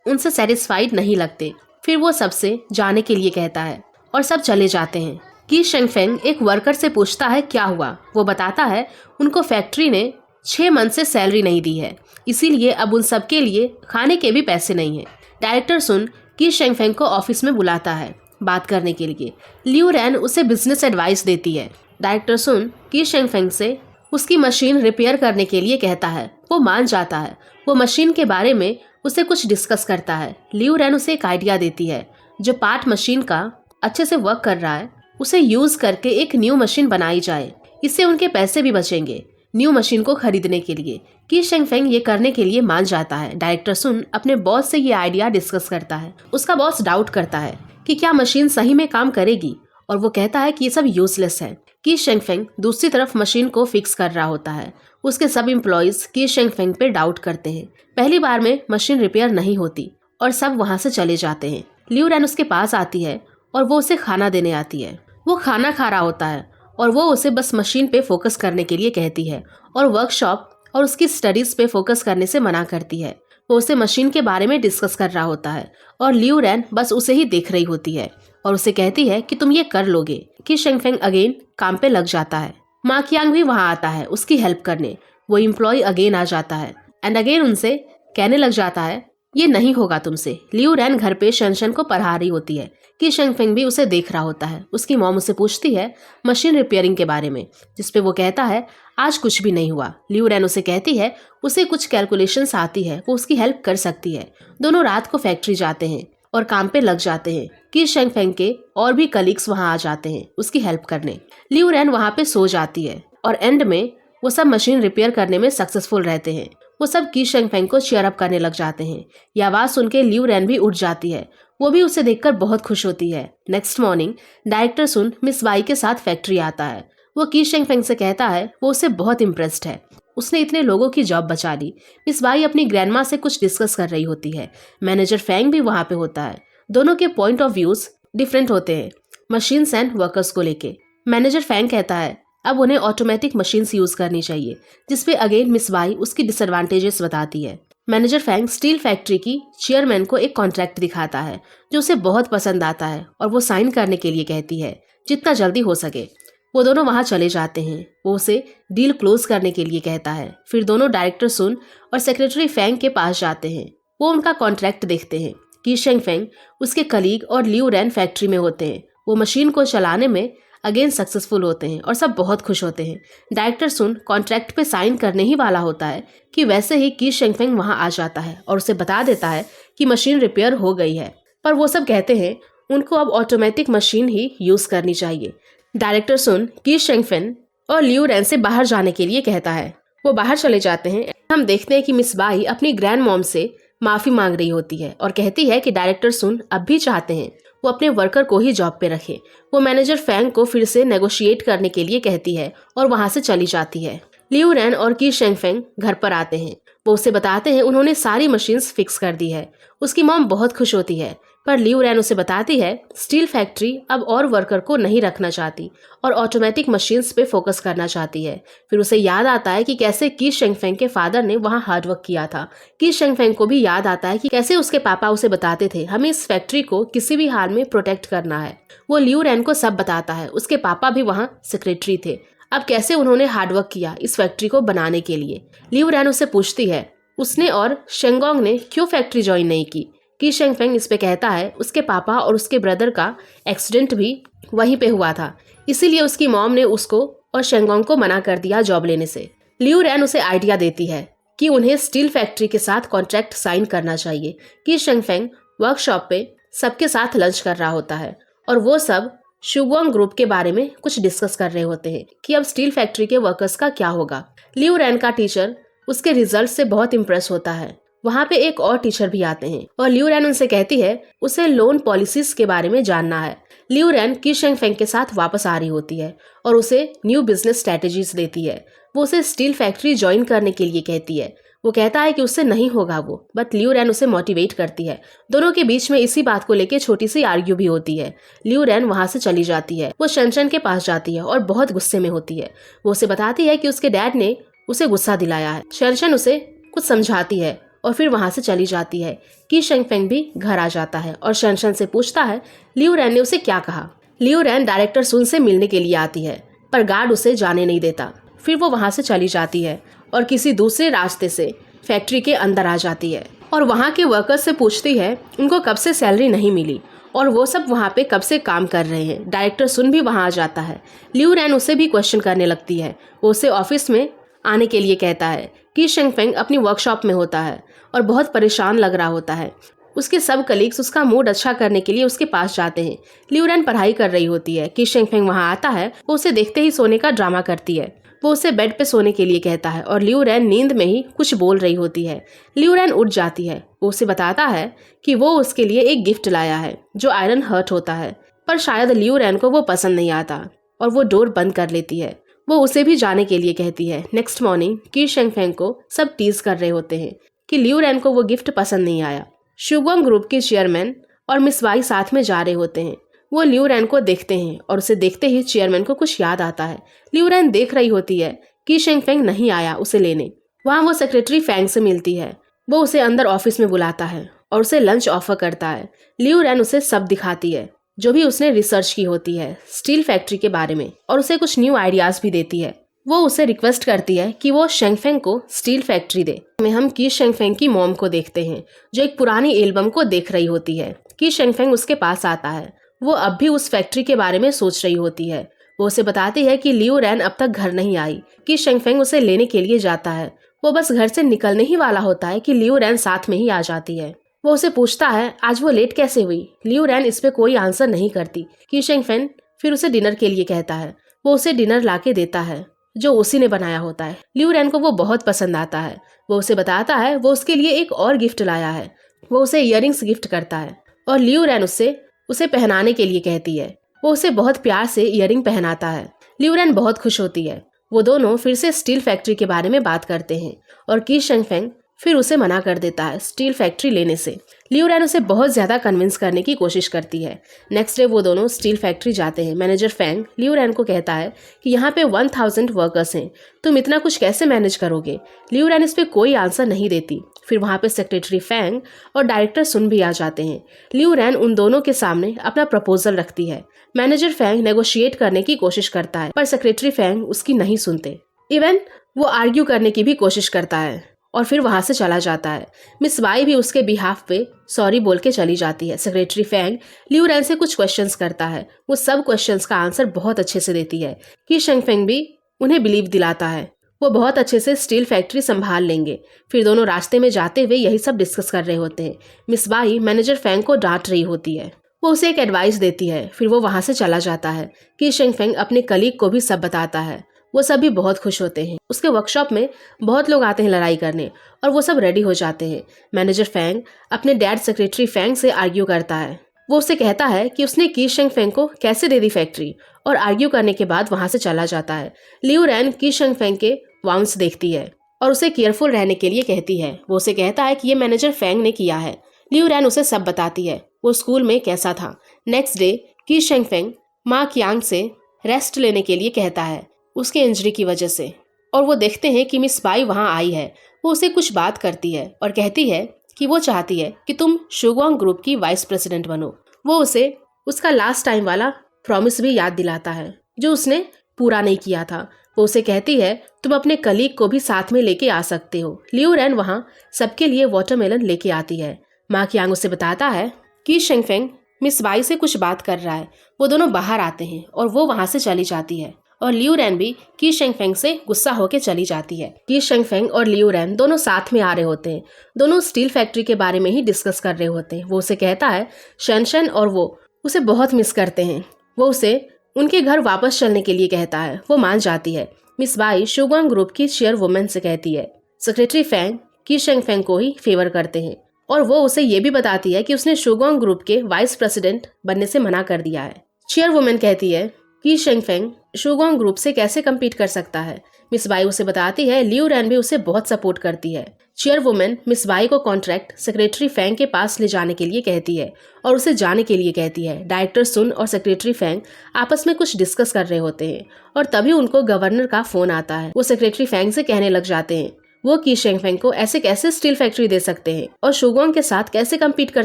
उनसे सेटिस्फाइड नहीं लगते। फिर वो सबसे जाने के लिए कहता है और सब चले जाते हैं। की शेंगफेंग एक वर्कर से पूछता है क्या हुआ। वो बताता है उनको फैक्ट्री ने 6 मंथ से सैलरी नहीं दी है, इसीलिए अब उन सब के लिए खाने के भी पैसे नहीं है। डायरेक्टर सुन की शेंगफेंग को ऑफिस में बुलाता है बात करने के लिए। लियू रैन उसे बिजनेस एडवाइस देती है। डायरेक्टर सुन की शेंगफेंग से उसकी मशीन रिपेयर करने के लिए कहता है। वो मान जाता है। वो मशीन के बारे में उसे कुछ डिस्कस करता है। लियू रैन उसे एक आइडिया देती है जो पार्ट मशीन का अच्छे से वर्क कर रहा है उसे यूज करके एक न्यू मशीन बनाई जाए। इससे उनके पैसे भी बचेंगे न्यू मशीन को खरीदने के लिए। की शेंगफेंग ये करने के लिए मान जाता है। डायरेक्टर सुन अपने बॉस से ये आइडिया डिस्कस करता है। उसका बॉस डाउट करता है कि क्या मशीन सही में काम करेगी और वो कहता है कि ये सब यूजलेस है। की शेंगफेंग दूसरी तरफ मशीन को फिक्स कर रहा होता है। उसके सब एम्प्लॉयज की शेंगफेंग पे डाउट करते हैं। पहली बार में मशीन रिपेयर नहीं होती और सब वहाँ से चले जाते हैं। लियू रैन उसके पास आती है और वो उसे खाना देने आती है। वो खाना खा रहा होता है और वो उसे बस मशीन पे फोकस करने के लिए कहती है और वर्कशॉप और उसकी स्टडीज पे फोकस करने से मना करती है। वो उसे मशीन के बारे में डिस्कस कर रहा होता है और लियू रैन बस उसे ही देख रही होती है और उसे कहती है कि तुम ये कर लोगे। की शेंगफेंग अगेन काम पे लग जाता है। मा कियांग भी वहाँ आता है उसकी हेल्प करने। वो एम्प्लॉय अगेन आ जाता है एंड अगेन उनसे कहने लग जाता है ये नहीं होगा तुमसे। लियू रैन घर पे शनशन को पढ़ा रही होती है। की शेंगफेंग भी उसे देख रहा होता है। उसकी मॉम उसे पूछती है मशीन रिपेयरिंग के बारे में जिसपे वो कहता है आज कुछ भी नहीं हुआ। लियू रैन उसे कहती है उसे कुछ कैलकुलेशंस आती है वो उसकी हेल्प कर सकती है। दोनों रात को फैक्ट्री जाते हैं और काम पे लग जाते हैं। की शेंगफेंग के और भी कलीग्स वहाँ आ जाते हैं उसकी हेल्प करने। लियू रैन वहाँ पे सो जाती है और एंड में वो सब मशीन रिपेयर करने में सक्सेसफुल रहते हैं। वो सब की शेंगफेंग को चीयर अप करने लग जाते हैं। ये आवाज सुन के लियू रैन भी उठ जाती है। वो भी उसे देखकर बहुत खुश होती है। Next morning director soon miss by के साथ फैक्ट्री आता है। वो की शेंगफेंग से कहता है वो उससे बहुत इम्प्रेस्ड है। उसने इतने लोगों की जॉब बचा ली। मिस बाई अपनी ग्रैंडमा से कुछ डिस्कस कर रही होती है। मैनेजर फैंग भी वहाँ पे होता है। दोनों के पॉइंट ऑफ व्यूज डिफरेंट होते हैं मशीन्स एंड वर्कर्स को लेके। मैनेजर फैंग कहता है अब उन्हें ऑटोमेटिक मशीन्स यूज करनी चाहिए जिसपे अगेन मिस बाई उसकी डिसएडवांटेजेस बताती है। मैनेजर फैंग स्टील फैक्ट्री की चेयरमैन को एक कॉन्ट्रैक्ट दिखाता है जो उसे बहुत पसंद आता है और वो साइन करने के लिए कहती है जितना जल्दी हो सके। वो दोनों वहाँ चले जाते हैं। वो उसे डील क्लोज करने के लिए कहता है। फिर दोनों डायरेक्टर सुन और सेक्रेटरी फैंग के पास जाते हैं। वो उनका कॉन्ट्रैक्ट देखते हैं। की शेंगफेंग उसके कलीग और लियू रैन फैक्ट्री में होते हैं। वो मशीन को चलाने में अगेन सक्सेसफुल होते हैं और सब बहुत खुश होते हैं। डायरेक्टर सुन कॉन्ट्रैक्ट पे साइन करने ही वाला होता है कि वैसे ही की शेंगफेंग वहाँ आ जाता है और उसे बता देता है कि मशीन रिपेयर हो गई है। पर वो सब कहते हैं उनको अब ऑटोमेटिक मशीन ही यूज करनी चाहिए। डायरेक्टर सुन की शेंगफेंग और लियू रैन से बाहर जाने के लिए कहता है। वो बाहर चले जाते हैं। हम देखते हैं कि मिस बाई अपनी ग्रैंड मॉम से माफी मांग रही होती है और कहती है कि डायरेक्टर सुन अब भी चाहते हैं वो अपने वर्कर को ही जॉब पे रखे। वो मैनेजर फैंग को फिर से नेगोशिएट करने के लिए कहती है और वहां से चली जाती है। लियू रैन और की शेंगफेंग घर पर आते हैं। वो उसे बताते हैं उन्होंने सारी मशीन्स फिक्स कर दी है। उसकी मॉम बहुत खुश होती है, पर लियू रैन उसे बताती है स्टील फैक्ट्री अब और वर्कर को नहीं रखना चाहती और ऑटोमेटिक मशीन्स पे फोकस करना चाहती है। फिर उसे याद आता है कि कैसे की शेंगफेंग के फादर ने वहाँ हार्डवर्क किया था। की शेंगफेंग को भी याद आता है कि कैसे उसके पापा उसे बताते थे हमें इस फैक्ट्री को किसी भी हाल में प्रोटेक्ट करना है। वो लियू रैन को सब बताता है। उसके पापा भी वहाँ सेक्रेटरी थे। अब कैसे उन्होंने हार्डवर्क किया इस फैक्ट्री को बनाने के लिए। लियू रैन उससे पूछती है उसने और शेंगोंग ने क्यों फैक्ट्री ज्वाइन नहीं की शेंगफेंग इस पे कहता है उसके पापा और उसके ब्रदर का एक्सीडेंट भी वहीं पे हुआ था, इसीलिए उसकी मॉम ने उसको और शेंगोंग को मना कर दिया जॉब लेने से। लियू रैन उसे आइडिया देती है कि उन्हें स्टील फैक्ट्री के साथ कॉन्ट्रैक्ट साइन करना चाहिए। कि शेंगफेंग वर्कशॉप पे सबके साथ लंच कर रहा होता है और वो सब शुगोंग ग्रुप के बारे में कुछ डिस्कस कर रहे होते हैं कि अब स्टील फैक्ट्री के वर्कर्स का क्या होगा। लियू रैन का टीचर उसके रिजल्ट से बहुत इम्प्रेस होता है। वहाँ पे एक और टीचर भी आते हैं और लियू रैन उनसे कहती है उसे लोन पॉलिसीज के बारे में जानना है। लियू रैन की शेंगफेंग के साथ वापस आ रही होती है और उसे न्यू बिजनेस स्ट्रेटेजीज देती है। वो उसे स्टील फैक्ट्री ज्वाइन करने के लिए कहती है। वो कहता है कि उससे नहीं होगा वो, बट लियू रैन उसे मोटिवेट करती है। दोनों के बीच में इसी बात को लेके छोटी सी आर्ग्यू भी होती है। लियू रैन वहाँ से चली जाती है। वो शनशन के पास जाती है और बहुत गुस्से में होती है। वो उसे बताती है कि उसके डैड ने उसे गुस्सा दिलाया है। शनशन उसे कुछ समझाती है और फिर वहाँ से चली जाती है। की शेंगफेंग भी घर आ जाता है और शनशन से पूछता है लियू रैन ने उसे क्या कहा। लियू रैन डायरेक्टर सुन से मिलने के लिए आती है, पर गार्ड उसे जाने नहीं देता। फिर वो वहाँ से चली जाती है और किसी दूसरे रास्ते से फैक्ट्री के अंदर आ जाती है और वहाँ के वर्कर्स से पूछती है उनको कब से सैलरी नहीं मिली और वो सब वहाँ पे कब से काम कर रहे हैं। डायरेक्टर सुन भी वहाँ आ जाता है। लियू रैन उसे भी क्वेश्चन करने लगती है। वो उसे ऑफिस में आने के लिए कहता है। की शेंगफेंग अपनी वर्कशॉप में होता है और बहुत परेशान लग रहा होता है। उसके सब कलीग्स उसका मूड अच्छा करने के लिए उसके पास जाते हैं। लियू रैन पढ़ाई कर रही होती है। की शेंगफेंग वहाँ आता है। वो उसे देखते ही सोने का ड्रामा करती है। वो उसे बेड पे सोने के लिए कहता है और लियू रैन नींद में ही कुछ बोल रही होती है। लियू रैन उठ जाती है। वो उसे बताता है कि वो उसके लिए एक गिफ्ट लाया है जो आयरन हर्ट होता है, पर शायद लियू रैन को वो पसंद नहीं आता और वो डोर बंद कर लेती है। वो उसे भी जाने के लिए कहती है। नेक्स्ट मॉर्निंग की शेंगफेंग को सब टीज कर रहे होते हैं कि लियू रैन को वो गिफ्ट पसंद नहीं आया। शुगोंग ग्रुप के चेयरमैन और मिस वाई साथ में जा रहे होते हैं। वो लियू रैन को देखते हैं और उसे देखते ही चेयरमैन को कुछ याद आता है। लियू रैन देख रही होती है कि शेंगफेंग नहीं आया उसे लेने। वहाँ वो सेक्रेटरी फैंग से मिलती है। वो उसे अंदर ऑफिस में बुलाता है और उसे लंच ऑफर करता है। लियू रैन उसे सब दिखाती है जो भी उसने रिसर्च की होती है स्टील फैक्ट्री के बारे में और उसे कुछ न्यू आइडियाज भी देती है। वो उसे रिक्वेस्ट करती है कि वो शेंगफेंग को स्टील फैक्ट्री दे। में हम की शेंगफेंग की मॉम को देखते हैं जो एक पुरानी एल्बम को देख रही होती है। की शेंगफेंग उसके पास आता है। वो अब भी उस फैक्ट्री के बारे में सोच रही होती है। वो उसे बताती है कि लियू रैन अब तक घर नहीं आई। की शेंगफेंग उसे लेने के लिए जाता है। वो बस घर से निकलने ही वाला होता है कि लियू रैन साथ में ही आ जाती है। वो उसे पूछता है आज वो लेट कैसे हुई। लियू रैन इस पे कोई आंसर नहीं करती। की शेंगफेंग फिर उसे डिनर के लिए कहता है। वो उसे डिनर लाके देता है जो उसी ने बनाया होता है। लियू रैन को वो बहुत पसंद आता है। वो उसे बताता है वो उसके लिए एक और गिफ्ट लाया है। वो उसे इयररिंग्स गिफ्ट करता है और लियू रैन उसे पहनाने के लिए कहती है। वो उसे बहुत प्यार से इयररिंग पहनाता है। लियू रैन बहुत खुश होती है। वो दोनों फिर से स्टील फैक्ट्री के बारे में बात करते हैं और की शेंगफेंग फिर उसे मना कर देता है स्टील फैक्ट्री लेने से। लियू रैन उसे बहुत ज्यादा कन्विंस करने की कोशिश करती है। नेक्स्ट डे वो दोनों स्टील फैक्ट्री जाते हैं। मैनेजर फैंग लियू रैन को कहता है कि यहाँ पे 1000 वर्कर्स हैं, तुम इतना कुछ कैसे मैनेज करोगे। लियू रैन इस पे कोई आंसर नहीं देती। फिर वहाँ पे सेक्रेटरी फैंग और डायरेक्टर सुन भी आ जाते हैं। लियू रैन उन दोनों के सामने अपना प्रपोजल रखती है। मैनेजर फैंग नेगोशिएट करने की कोशिश करता है, पर सेक्रेटरी फैंग उसकी नहीं सुनते। इवन वो आर्ग्यू करने की भी कोशिश करता है और फिर वहां से चला जाता है। मिस वाई भी उसके बिहाफ पे सॉरी बोल के चली जाती है। सेक्रेटरी फैंग लियू रैन से कुछ क्वेश्चंस करता है। वो सब क्वेश्चंस का आंसर बहुत अच्छे से देती है। की शेंगफेंग भी उन्हें बिलीव दिलाता है। वो बहुत अच्छे से स्टील फैक्ट्री संभाल लेंगे। फिर दोनों रास्ते में जाते हुए यही सब डिस्कस कर रहे होते हैं। मिस वाई मैनेजर फैंग को डांट रही होती है। वो उसे एक एडवाइस देती है। फिर वो वहां से चला जाता है। की शेंगफेंग अपने कलीग को भी सब बताता है। वो सब भी बहुत खुश होते हैं। उसके वर्कशॉप में बहुत लोग आते हैं लड़ाई करने और वो सब रेडी हो जाते हैं। मैनेजर फैंग अपने डैड सेक्रेटरी फैंग से आर्ग्यू करता है। वो उसे कहता है कि उसने की शेंगफेंग को कैसे दे दी फैक्ट्री और आर्ग्यू करने के बाद वहां से चला जाता है। लियू रैन की शेंगफेंग के वांग्स देखती है और उसे केयरफुल रहने के लिए कहती है। वो उसे कहता है कि ये मैनेजर फेंग ने किया है। लियू रैन उसे सब बताती है, वो स्कूल में कैसा था। नेक्स्ट डे की शेंगफेंग माँ कियांग से रेस्ट लेने के लिए कहता है उसके इंजरी की वजह से, और वो देखते हैं कि मिस बाई वहाँ आई है। वो उसे कुछ बात करती है और कहती है कि वो चाहती है कि तुम शुगोंग ग्रुप की वाइस प्रेसिडेंट बनो। वो उसे उसका लास्ट टाइम वाला प्रॉमिस भी याद दिलाता है जो उसने पूरा नहीं किया था। वो उसे कहती है तुम अपने कलीग को भी साथ में लेके आ सकते हो। लियू रैन वहाँ सबके लिए वाटरमेलन लेके आती है। माँ कियांग उसे बताता है कि शेंगफेंग मिस बाई से कुछ बात कर रहा है। वो दोनों बाहर आते हैं और वो वहाँ से चली जाती है और लियू रैन भी की शेंगफेंग से गुस्सा होकर चली जाती है। की शेंगफेंग और लियू रैन दोनों साथ में आ रहे होते हैं। दोनों स्टील फैक्ट्री के बारे में ही डिस्कस कर रहे होते हैं। वो उसे कहता है शेनशन और वो उसे बहुत मिस करते हैं। वो उसे उनके घर वापस चलने के लिए कहता है। वो मान जाती है। मिस बाई शुगोंग ग्रुप की चेयरवुमन से कहती है सेक्रेटरी फेंग की शेंगफेंग को ही फेवर करते हैं, और वो उसे ये भी बताती है कि उसने शुगोंग ग्रुप के वाइस प्रेसिडेंट बनने से मना कर दिया है। चेयरवुमन कहती है कि शेंगफेंग शुगोंग ग्रुप से कैसे कम्पीट कर सकता है। मिस बाई उसे बताती है लियू रैन भी उसे बहुत सपोर्ट करती है। चेयरवुमन मिस बाई को कॉन्ट्रैक्ट सेक्रेटरी फेंग के पास ले जाने के लिए कहती है और उसे जाने के लिए कहती है। डायरेक्टर सुन और सेक्रेटरी फेंग आपस में कुछ डिस्कस कर रहे होते हैं और तभी उनको गवर्नर का फोन आता है। वो सेक्रेटरी फेंग से कहने लग जाते हैं वो की शेंगफेंग को ऐसे कैसे स्टील फैक्ट्री दे सकते हैं और शुगोंग के साथ कैसे कम्पीट कर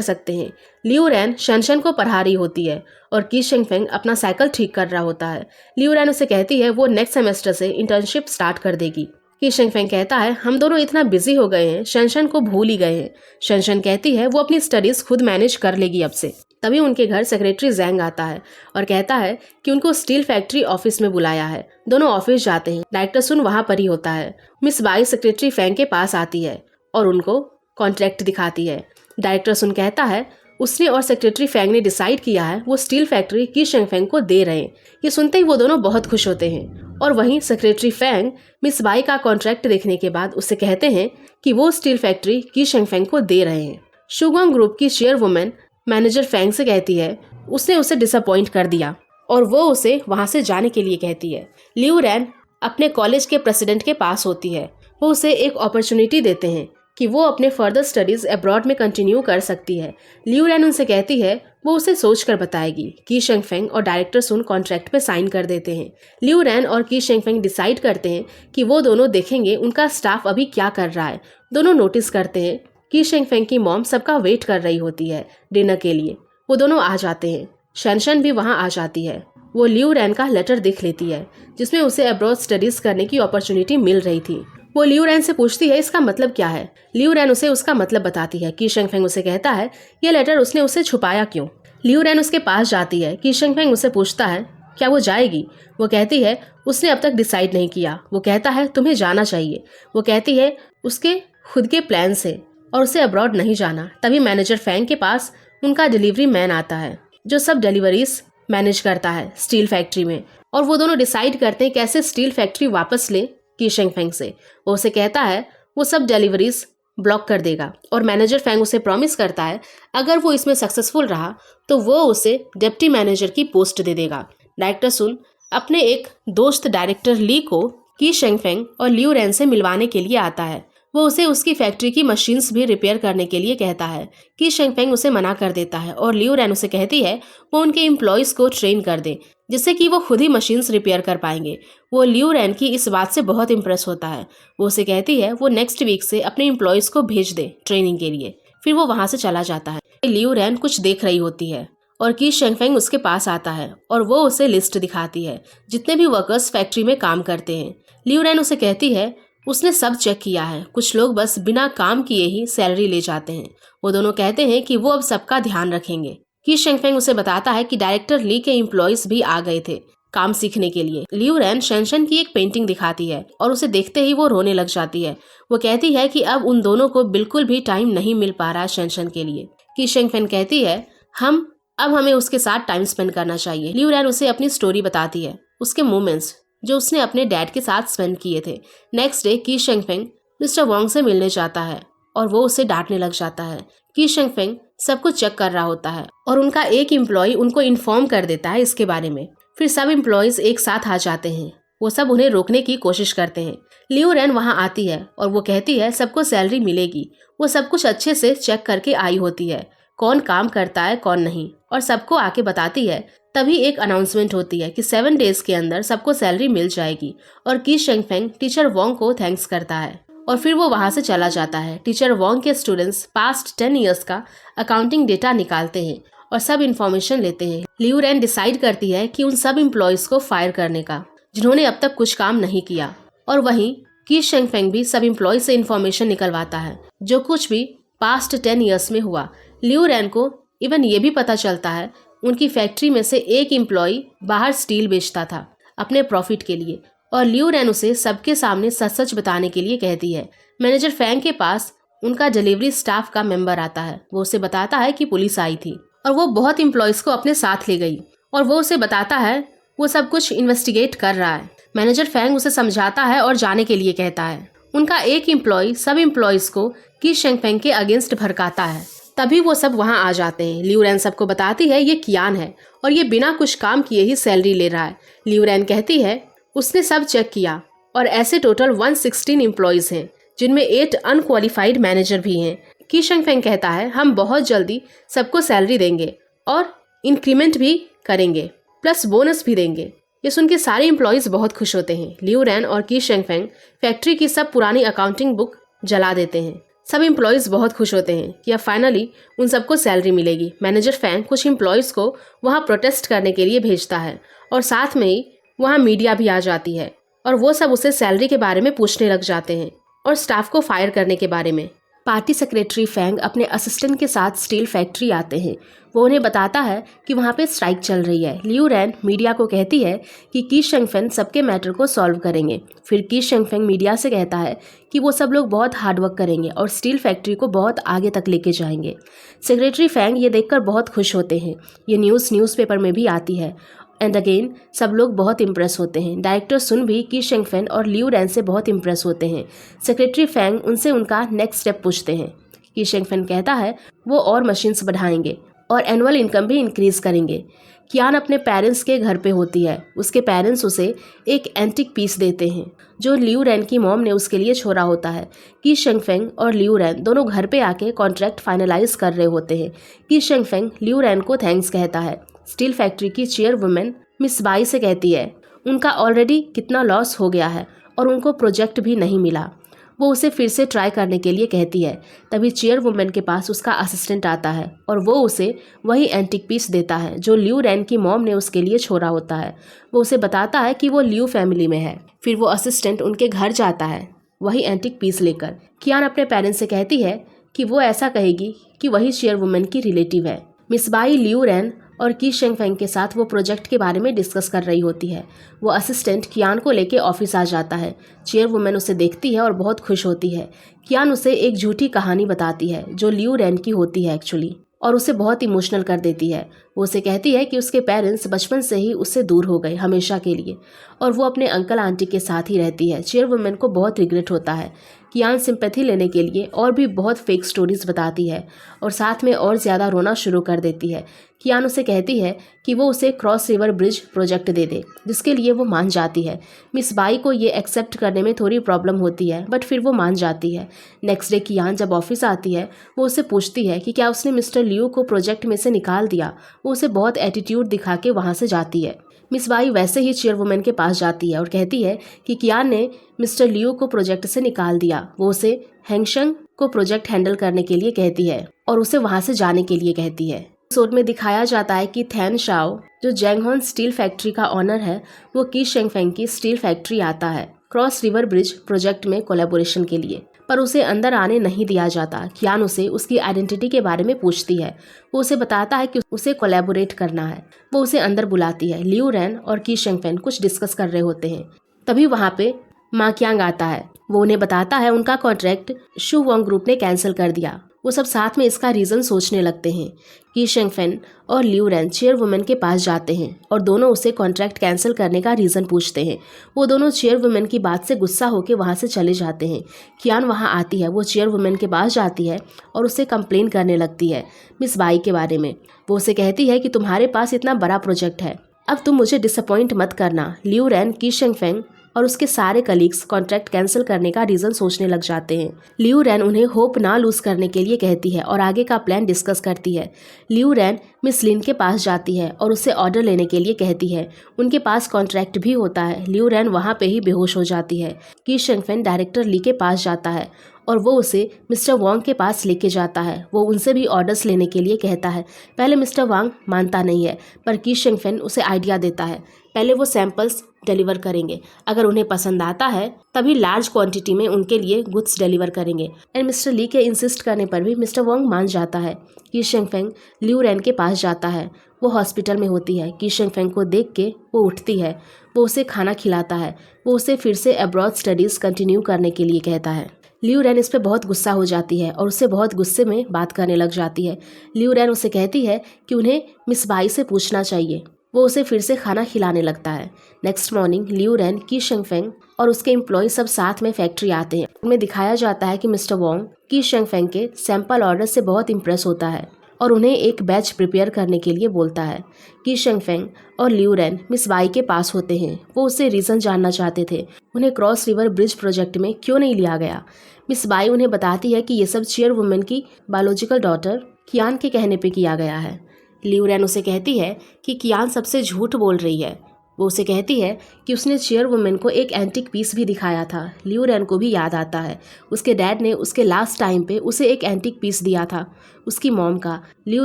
सकते हैं। लियू रैन शेनशन को पढ़ा रही होती है और की शेंगफेंग अपना साइकिल ठीक कर रहा होता है। लियू रैन उसे कहती है वो नेक्स्ट सेमेस्टर से इंटर्नशिप स्टार्ट कर देगी। की शेंगफेंग कहता है हम दोनों इतना बिजी हो गए हैं, शेनशन को भूल ही गए हैं। शेनशन कहती है वो अपनी स्टडीज खुद मैनेज कर लेगी अब से। तभी उनके घर सेक्रेटरी जैंग आता है और कहता है कि उनको स्टील फैक्ट्री ऑफिस में बुलाया है। दोनों ऑफिस जाते हैं। डायरेक्टर सुन वहाँ पर ही होता है। मिस बाई सेक्रेटरी फेंग के पास आती है और उनको कॉन्ट्रैक्ट दिखाती है। डायरेक्टर सुन कहता है उसने और सेक्रेटरी फेंग ने डिसाइड किया है वो स्टील फैक्ट्री की शेंगफेंग को दे रहे हैं। ये सुनते ही वो दोनों बहुत खुश होते हैं और वहीं सेक्रेटरी फेंग मिस बाई का कॉन्ट्रैक्ट देखने के बाद उससे कहते हैं कि वो स्टील फैक्ट्री की शेंगफेंग को दे रहे हैं। शुगोंग ग्रुप की चेयरवुमन मैनेजर फेंग से कहती है उसने उसे डिसअपॉइंट कर दिया और वो उसे वहाँ से जाने के लिए कहती है। लियू रैन अपने कॉलेज के प्रेसिडेंट के पास होती है। वो उसे एक अपॉर्चुनिटी देते हैं कि वो अपने फर्दर स्टडीज अब्रॉड में कंटिन्यू कर सकती है। लियू रैन उनसे कहती है वो उसे सोच कर बताएगी। की शेंगफेंग और डायरेक्टर सुन कॉन्ट्रैक्ट पे साइन कर देते हैं। लियू रैन और की शेंगफेंग डिसाइड करते हैं कि वो दोनों देखेंगे उनका स्टाफ अभी क्या कर रहा है। दोनों नोटिस करते हैं की शेंगफेंग की मॉम सबका वेट कर रही होती है डिनर के लिए। वो दोनों आ जाते हैं। शेनशन भी वहाँ आ जाती है। वो लियू रैन का लेटर देख लेती है जिसमें उसे अब्रॉड स्टडीज करने की अपॉर्चुनिटी मिल रही थी। वो लियू रैन से पूछती है इसका मतलब क्या है। लियू रैन उसे उसका मतलब बताती है। की शेंगफेंग उसे कहता है ये लेटर उसने उसे छुपाया क्यों। लियू रैन उसके पास जाती है। की शेंगफेंग उसे पूछता है क्या वो जाएगी। वो कहती है उसने अब तक डिसाइड नहीं किया। वो कहता है तुम्हें जाना चाहिए। वो कहती है उसके खुद के प्लान से और उसे अब्रॉड नहीं जाना। तभी मैनेजर फेंग के पास उनका डिलीवरी मैन आता है जो सब डिलीवरीज मैनेज करता है स्टील फैक्ट्री में, और वो दोनों डिसाइड करते हैं कैसे स्टील फैक्ट्री वापस ले की शेंगफेंग से। वो उसे कहता है वो सब डिलीवरीज ब्लॉक कर देगा और मैनेजर फेंग उसे प्रॉमिस करता है अगर वो इसमें सक्सेसफुल रहा तो वो उसे डिप्टी मैनेजर की पोस्ट दे देगा। डायरेक्टर सुन अपने एक दोस्त डायरेक्टर ली को की शेंगफेंग और लियू रैन से मिलवाने के लिए आता है। वो उसे उसकी फैक्ट्री की मशीन्स भी रिपेयर करने के लिए कहता है। की शेंगफेंग उसे मना कर देता है और लियू रैन उसे कहती है वो उनके एम्प्लॉयज़ को ट्रेन कर दे जिससे कि वो खुद ही मशीन्स रिपेयर कर पाएंगे। वो लियू रैन की इस बात से बहुत इम्प्रेस होता है। वो उसे कहती है वो नेक्स्ट वीक से अपने एम्प्लॉयज़ को भेज दे ट्रेनिंग के लिए। फिर वो वहाँ से चला जाता है। लियू रैन कुछ देख रही होती है और की शेंगफेंग उसके पास आता है और वो उसे लिस्ट दिखाती है जितने भी वर्कर्स फैक्ट्री में काम करते हैं। लियू रैन उसे कहती है उसने सब चेक किया है, कुछ लोग बस बिना काम किए ही सैलरी ले जाते हैं। वो दोनों कहते हैं कि वो अब सबका ध्यान रखेंगे। की शेंगफेंग उसे बताता है कि डायरेक्टर ली के एम्प्लॉयज भी आ गए थे काम सीखने के लिए। लियू रैन शेनशन की एक पेंटिंग दिखाती है और उसे देखते ही वो रोने लग जाती है। वो कहती है कि अब उन दोनों को बिल्कुल भी टाइम नहीं मिल पा रहा है शेनशन के लिए। की शेंगफेंग कहती है अब हमें उसके साथ टाइम स्पेंड करना चाहिए। लियू रैन उसे अपनी स्टोरी बताती है, उसके मोमेंट्स जो उसने अपने डैड के साथ स्पेंड किए थे। नेक्स्ट डे की शेंगफेंग मिस्टर वांग से मिलने जाता है और वो उसे डांटने लग जाता है। की शेंगफेंग सब कुछ चेक कर रहा होता है और उनका एक एम्प्लॉय उनको इन्फॉर्म कर देता है इसके बारे में। फिर सब एम्प्लॉयज एक साथ आ जाते हैं। वो सब उन्हें रोकने की कोशिश करते हैं लियू रैन वहाँ आती है और वो कहती है सबको सैलरी मिलेगी। वो सब कुछ अच्छे से चेक करके आई होती है, कौन काम करता है कौन नहीं, और सबको आके बताती है। तभी एक अनाउंसमेंट होती है कि 7 डेज के अंदर सबको सैलरी मिल जाएगी और की शेंगफेंग टीचर वोंग को थैंक्स करता है और फिर वो वहाँ से चला जाता है। टीचर वोंग के स्टूडेंट्स पास्ट 10 ईयर्स का अकाउंटिंग डेटा निकालते हैं और सब इन्फॉर्मेशन लेते हैं। लियू रैन डिसाइड करती है कि उन सब एम्प्लॉयज को फायर करने का जिन्होंने अब तक कुछ काम नहीं किया, और वहीं की शेंगफेंग भी सब एम्प्लॉय से इन्फॉर्मेशन निकलवाता है जो कुछ भी पास्ट 10 ईयर्स में हुआ। लियू रैन को इवन ये भी पता चलता है उनकी फैक्ट्री में से एक एम्प्लॉय बाहर स्टील बेचता था अपने प्रॉफिट के लिए, और लियू रैन उसे सबके सामने सच सच बताने के लिए कहती है। मैनेजर फैंग के पास उनका डिलीवरी स्टाफ का मेंबर आता है। वो उसे बताता है कि पुलिस आई थी और वो बहुत एम्प्लॉयज को अपने साथ ले गई, और वो उसे बताता है वो सब कुछ इन्वेस्टिगेट कर रहा है। मैनेजर फैंग उसे समझाता है और जाने के लिए कहता है। उनका एक एम्प्लॉय सब एम्प्लॉयज को की शेंगफेंग के अगेंस्ट भड़काता है। तभी वो सब वहाँ आ जाते हैं। लियू रैन सबको बताती है ये कियान है और ये बिना कुछ काम किए ही सैलरी ले रहा है। लियू रैन कहती है उसने सब चेक किया और ऐसे टोटल 116 एम्प्लॉयज हैं जिनमें 8 अनक्वालिफाइड मैनेजर भी हैं। की शेंगफेंग कहता है हम बहुत जल्दी सबको सैलरी देंगे और इंक्रीमेंट भी करेंगे प्लस बोनस भी देंगे। ये सुन के सारे एम्प्लॉयज बहुत खुश होते हैं। लियू रैन और की शेंगफेंग फैक्ट्री की सब पुरानी अकाउंटिंग बुक जला देते हैं। सब एम्प्लॉयज बहुत खुश होते हैं कि अब फाइनली उन सबको सैलरी मिलेगी। मैनेजर फैंग कुछ एम्प्लॉयज को वहाँ प्रोटेस्ट करने के लिए भेजता है और साथ में ही वहाँ मीडिया भी आ जाती है और वो सब उसे सैलरी के बारे में पूछने लग जाते हैं और स्टाफ को फायर करने के बारे में। पार्टी सेक्रेटरी फैंग अपने असिस्टेंट के साथ स्टील फैक्ट्री आते हैं। वो उन्हें बताता है कि वहाँ पे स्ट्राइक चल रही है। लियू रैन मीडिया को कहती है कि की शेंगफेंग सबके मैटर को सॉल्व करेंगे। फिर की शेंगफेंग मीडिया से कहता है कि वो सब लोग बहुत हार्डवर्क करेंगे और स्टील फैक्ट्री को बहुत आगे तक लेके जाएंगे। सेक्रेटरी फैंग ये देखकर बहुत खुश होते हैं। ये न्यूज़पेपर में भी आती है एंड अगेन सब लोग बहुत इम्प्रेस होते हैं। डायरेक्टर सुन भी की शेंगफेंग और लियू रैन से बहुत इम्प्रेस होते हैं। सेक्रेटरी फैंग उनसे उनका नेक्स्ट स्टेप पूछते हैं। की शेंगफेंग कहता है वो और मशीन्स बढ़ाएंगे और एनुअल इनकम भी इंक्रीज करेंगे। कियान अपने पेरेंट्स के घर पे होती है। उसके पेरेंट्स उसे एक एंटिक पीस देते हैं जो लियू रैन की मॉम ने उसके लिए छोड़ा होता है। की शेंगफेंग और लियू रैन दोनों घर पे आके कॉन्ट्रैक्ट फाइनलाइज कर रहे होते हैं। की शेंगफेंग लियू रैन को थैंक्स कहता है। स्टील फैक्ट्री की चेयरवुमेन मिस बाई से कहती है उनका ऑलरेडी कितना लॉस हो गया है और उनको प्रोजेक्ट भी नहीं मिला। वो उसे फिर से ट्राई करने के लिए कहती है। तभी चेयरवुमेन के पास उसका असिस्टेंट आता है और वो उसे वही एंटिक पीस देता है जो लियू रैन की मॉम ने उसके लिए छोड़ा होता है। वो उसे बताता है कि वो लियू फैमिली में है। फिर वो असिस्टेंट उनके घर जाता है वही एंटिक पीस लेकर। कियान अपने पेरेंट्स से कहती है कि वो ऐसा कहेगी कि वही चेयरवुमेन की रिलेटिव है। मिस बाई, लियू रैन और की शेंगफेंग के साथ वो प्रोजेक्ट के बारे में डिस्कस कर रही होती है। वो असिस्टेंट कियान को लेके ऑफिस आ जाता है। चेयरवुमेन उसे देखती है और बहुत खुश होती है। कियान उसे एक झूठी कहानी बताती है जो लियू रैन की होती है एक्चुअली, और उसे बहुत इमोशनल कर देती है। वो उसे कहती है कि उसके पेरेंट्स बचपन से ही उससे दूर हो गए हमेशा के लिए और वो अपने अंकल आंटी के साथ ही रहती है। चेयरवुमेन को बहुत रिग्रेट होता है। कियान सिंपैथी लेने के लिए और भी बहुत फेक स्टोरीज बताती है और साथ में और ज़्यादा रोना शुरू कर देती है। कियान उसे कहती है कि वो उसे क्रॉस रिवर ब्रिज प्रोजेक्ट दे दे, जिसके लिए वो मान जाती है। मिस बाई को ये एक्सेप्ट करने में थोड़ी प्रॉब्लम होती है बट फिर वो मान जाती है। नेक्स्ट डे कियान जब ऑफिस आती है वो उसे पूछती है कि क्या उसने मिस्टर लियू को प्रोजेक्ट में से निकाल दिया। वो उसे बहुत एटीट्यूड दिखा के वहाँ से जाती है। मिस बाई वैसे ही चेयरवुमेन के पास जाती है और कहती है कि कियान ने मिस्टर लियू को प्रोजेक्ट से निकाल दिया। वो उसे हैंगशंग को प्रोजेक्ट हैंडल करने के लिए कहती है और उसे वहाँ से जाने के लिए कहती है। एपिसोड में दिखाया जाता है कि थैन शाओ जो जैंगहोन स्टील फैक्ट्री का ऑनर है वो की शेंगफेंग की स्टील फैक्ट्री आता है क्रॉस रिवर ब्रिज प्रोजेक्ट में कोलैबोरेशन के लिए, पर उसे अंदर आने नहीं दिया जाता। कियान उसे उसकी आइडेंटिटी के बारे में पूछती है। वो उसे बताता है कि उसे कोलैबोरेट करना है। वो उसे अंदर बुलाती है। लियू रैन और की शेंगफेंग कुछ डिस्कस कर रहे होते हैं। तभी वहाँ पे मा क्यांग आता है। वो उन्हें बताता है उनका कॉन्ट्रैक्ट शू वोंग ग्रुप ने कैंसिल कर दिया। वो सब साथ में इसका रीज़न सोचने लगते हैं। की शेंगफेंग और लियू रैन चेयरवुमेन के पास जाते हैं और दोनों उसे कॉन्ट्रैक्ट कैंसिल करने का रीज़न पूछते हैं। वो दोनों चेयरवुमेन की बात से गुस्सा होकर वहाँ से चले जाते हैं। कियान वहाँ आती है। वो चेयरवुमेन के पास जाती है और उससे कंप्लेन करने लगती है मिस बाई के बारे में। वो उसे कहती है कि तुम्हारे पास इतना बड़ा प्रोजेक्ट है, अब तुम मुझे डिसअपॉइंट मत करना। लियू रैन, की शेंगफेंग और उसके सारे कलीग्स कॉन्ट्रैक्ट कैंसिल करने का रीज़न सोचने लग जाते हैं। लियू रैन उन्हें होप ना लूज़ करने के लिए कहती है और आगे का प्लान डिस्कस करती है। लियू रैन मिस लिन के पास जाती है और उससे ऑर्डर लेने के लिए कहती है। उनके पास कॉन्ट्रैक्ट भी होता है। लियू रैन वहाँ पे ही बेहोश हो जाती है। की शेंगफेन डायरेक्टर ली के पास जाता है और वो उसे मिस्टर वांग के पास लेके जाता है। वो उनसे भी ऑर्डर्स लेने के लिए कहता है। पहले मिस्टर वांग मानता नहीं है, पर की शेंगफेन उसे आइडिया देता है। पहले वो सैंपल्स डिलीवर करेंगे, अगर उन्हें पसंद आता है तभी लार्ज क्वांटिटी में उनके लिए गुड्स डिलीवर करेंगे। एंड मिस्टर ली के इंसिस्ट करने पर भी मिस्टर वांग मान जाता है। की शेंगफेन लियू रैन के पास जाता है। वो हॉस्पिटल में होती है। की शेंगफेन को देख के वो उठती है। वो उसे खाना खिलाता है। वो उसे फिर से अब्रॉड स्टडीज़ कंटिन्यू करने के लिए कहता है। लियू रैन इस पे बहुत गुस्सा हो जाती है और उससे बहुत गुस्से में बात करने लग जाती है। लियू रैन उसे कहती है कि उन्हें मिस बाई से पूछना चाहिए। वो उसे फिर से खाना खिलाने लगता है। नेक्स्ट मॉर्निंग लियू रैन, की शेंगफेन और उसके एम्प्लॉय सब साथ में फैक्ट्री आते हैं। उनमें दिखाया जाता है कि मिस्टर वोंग की शेंगफेन के सैंपल ऑर्डर से बहुत इम्प्रेस होता है और उन्हें एक बैच प्रिपेयर करने के लिए बोलता है। की शेंगफेन और लियू रैन मिस बाई के पास होते हैं। वो उससे रीज़न जानना चाहते थे उन्हें क्रॉस रिवर ब्रिज प्रोजेक्ट में क्यों नहीं लिया गया। मिस बाई उन्हें बताती है कि ये सब चेयरवुमन की बायोलॉजिकल डॉटर कियान के कहने पे किया गया है। लियू रैन उसे कहती है कि कियान सबसे झूठ बोल रही है। वो उसे कहती है कि उसने चेयरवुमन को एक एंटिक पीस भी दिखाया था। लियू रैन को भी याद आता है उसके डैड ने उसके लास्ट टाइम पे उसे एक एंटिक पीस दिया था उसकी मॉम का। लियू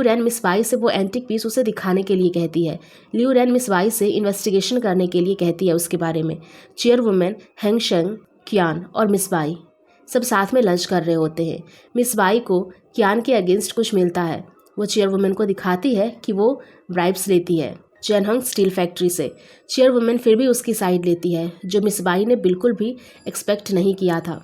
रैन मिस बाई से वो एंटिक पीस उसे दिखाने के लिए कहती है। लियू रैन मिस बाई से इन्वेस्टिगेशन करने के लिए कहती है उसके बारे में। चेयरवुमन, हैंग शेंग, कियान और मिस बाई सब साथ में लंच कर रहे होते हैं। मिस बाई को कियान के अगेंस्ट कुछ मिलता है। वो चेयरवुमन को दिखाती है कि वो ब्राइब्स लेती है जेनहंग स्टील फैक्ट्री से। चेयरवुमन फिर भी उसकी साइड लेती है, जो मिस बाई ने बिल्कुल भी एक्सपेक्ट नहीं किया था।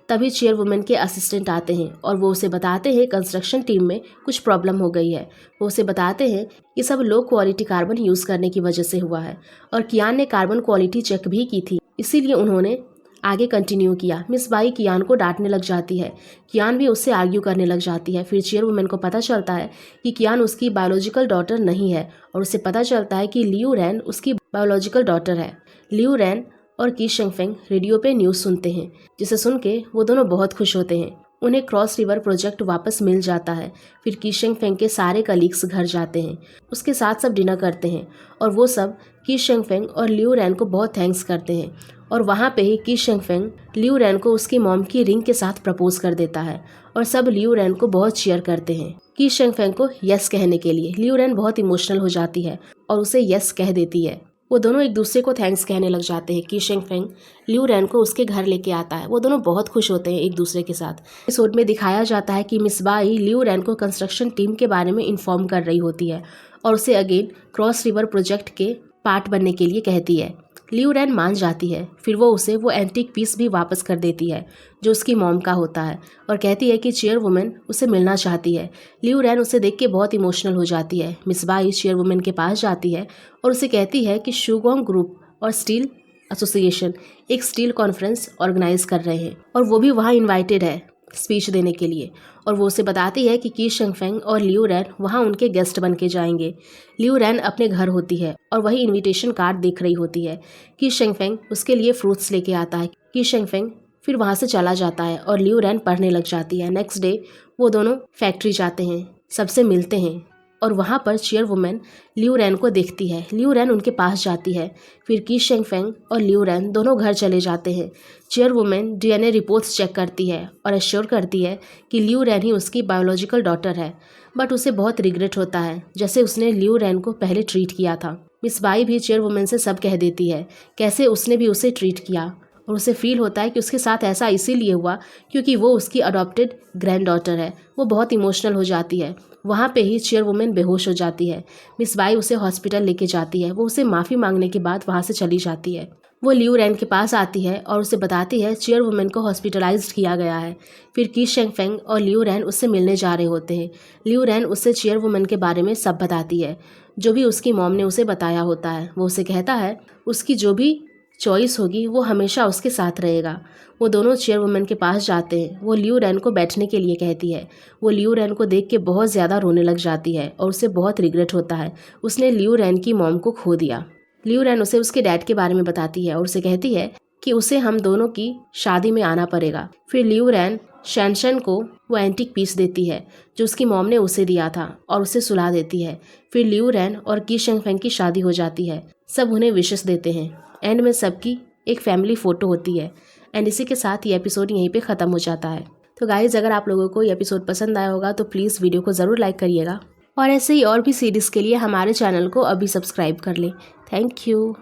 तभी चेयरवुमन के असिस्टेंट आते हैं और वो उसे बताते हैं कंस्ट्रक्शन टीम में कुछ प्रॉब्लम हो गई है। वो उसे बताते हैं कि सब लो क्वालिटी कार्बन यूज़ करने की वजह से हुआ है और कियान ने कार्बन क्वालिटी चेक भी की थी, इसीलिए उन्होंने आगे कंटिन्यू किया। मिस बाई कियान को डांटने लग जाती है। कियान भी उससे आर्ग्यू करने लग जाती है। फिर चेयरवुमन को पता चलता है कि कियान उसकी बायोलॉजिकल डॉटर नहीं है और उसे पता चलता है कि लियू रैन उसकी बायोलॉजिकल डॉटर है। लियू रैन और की शेंगफेन रेडियो पे न्यूज़ सुनते हैं, जिसे सुन के वो दोनों बहुत खुश होते हैं। उन्हें क्रॉस रिवर प्रोजेक्ट वापस मिल जाता है। फिर की शेंगफेन के सारे कलीग्स घर जाते हैं। उसके साथ सब डिनर करते हैं और वो सब की शेंगफेन और लियू रैन को बहुत थैंक्स करते हैं। और वहाँ पे ही की शेंगफेन लियू रैन को उसकी मॉम की रिंग के साथ प्रपोज कर देता है और सब लियू रैन को बहुत चीयर करते हैं की शेंगफेन को यस कहने के लिए। लियू रैन बहुत इमोशनल हो जाती है और उसे यस कह देती है। वो दोनों एक दूसरे को थैंक्स कहने लग जाते हैं। की शेंगफेन लियू रैन को उसके घर लेके आता है। वो दोनों बहुत खुश होते हैं एक दूसरे के साथ। एपिसोड में दिखाया जाता है कि मिस बाई लियू रैन को कंस्ट्रक्शन टीम के बारे में इन्फॉर्म कर रही होती है और उसे अगेन क्रॉस रिवर प्रोजेक्ट के पार्ट बनने के लिए कहती है। लियू रैन मान जाती है। फिर वो उसे वो एंटीक पीस भी वापस कर देती है जो उसकी मॉम का होता है और कहती है कि चेयरवुमन उसे मिलना चाहती है। लियू रैन उसे देख के बहुत इमोशनल हो जाती है। मिस बाई चेयरवुमन के पास जाती है और उसे कहती है कि शुगोंग ग्रुप और स्टील एसोसिएशन एक स्टील कॉन्फ्रेंस ऑर्गेनाइज कर रहे हैं और वो भी वहाँ इन्वाइटेड है स्पीच देने के लिए। और वो उसे बताती है कि की शेंगफेन और लियू रैन वहाँ उनके गेस्ट बन के जाएंगे। लियू रैन अपने घर होती है और वही इनविटेशन कार्ड देख रही होती है। की शेंगफेन उसके लिए फ्रूट्स लेके आता है। की शेंगफेन फिर वहाँ से चला जाता है और लियू रैन पढ़ने लग जाती है। नेक्स्ट डे वो दोनों फैक्ट्री जाते हैं, सबसे मिलते हैं और वहाँ पर चेयरवुमन लियू रैन को देखती है। लियू रैन उनके पास जाती है। फिर की शेंगफेन और लियू रैन दोनों घर चले जाते हैं। चेयरवुमन डीएनए रिपोर्ट्स चेक करती है और एश्योर करती है कि लियू रैन ही उसकी बायोलॉजिकल डॉटर है, बट उसे बहुत रिग्रेट होता है जैसे उसने लियू रैन को पहले ट्रीट किया था। मिस बाई भी चेयरवुमन से सब कह देती है कैसे उसने भी उसे ट्रीट किया और उसे फील होता है कि उसके साथ ऐसा इसीलिए हुआ क्योंकि वो उसकी अडॉप्टेड ग्रैंड डॉटर है। वो बहुत इमोशनल हो जाती है। वहाँ पे ही चेयरवुमन बेहोश हो जाती है। मिस बाई उसे हॉस्पिटल लेके जाती है। वो उसे माफ़ी मांगने के बाद वहाँ से चली जाती है। वो लियू रैन के पास आती है और उसे बताती है चेयरवुमन को हॉस्पिटलाइज्ड किया गया है। फिर की शेंगफेन और लियू रैन उससे मिलने जा रहे होते हैं। लियू रैन उससे चेयरवुमन के बारे में सब बताती है जो भी उसकी मॉम ने उसे बताया होता है। वो उसे कहता है उसकी जो भी चॉइस होगी वो हमेशा उसके साथ रहेगा। वो दोनों चेयरवुमन के पास जाते हैं। वो लियू रैन को बैठने के लिए कहती है। वो लियू रैन को देख के बहुत ज़्यादा रोने लग जाती है और उसे बहुत रिग्रेट होता है उसने लियू रैन की मॉम को खो दिया। लियू रैन उसे उसके डैड के बारे में बताती है और उसे कहती है कि उसे हम दोनों की शादी में आना पड़ेगा। फिर लियू रैन शैनशन को वो एंटीक पीस देती है जो उसकी मॉम ने उसे दिया था और उसे सुला देती है। फिर लियू रैन और की शेंगफेंग की शादी हो जाती है। सब उन्हें विशेस देते हैं। एंड में सबकी एक फैमिली फ़ोटो होती है। एंड इसी के साथ ये एपिसोड यहीं पे ख़त्म हो जाता है। तो गाइज़, अगर आप लोगों को ये एपिसोड पसंद आया होगा तो प्लीज़ वीडियो को ज़रूर लाइक करिएगा और ऐसे ही और भी सीरीज़ के लिए हमारे चैनल को अभी सब्सक्राइब कर लें। Thank you.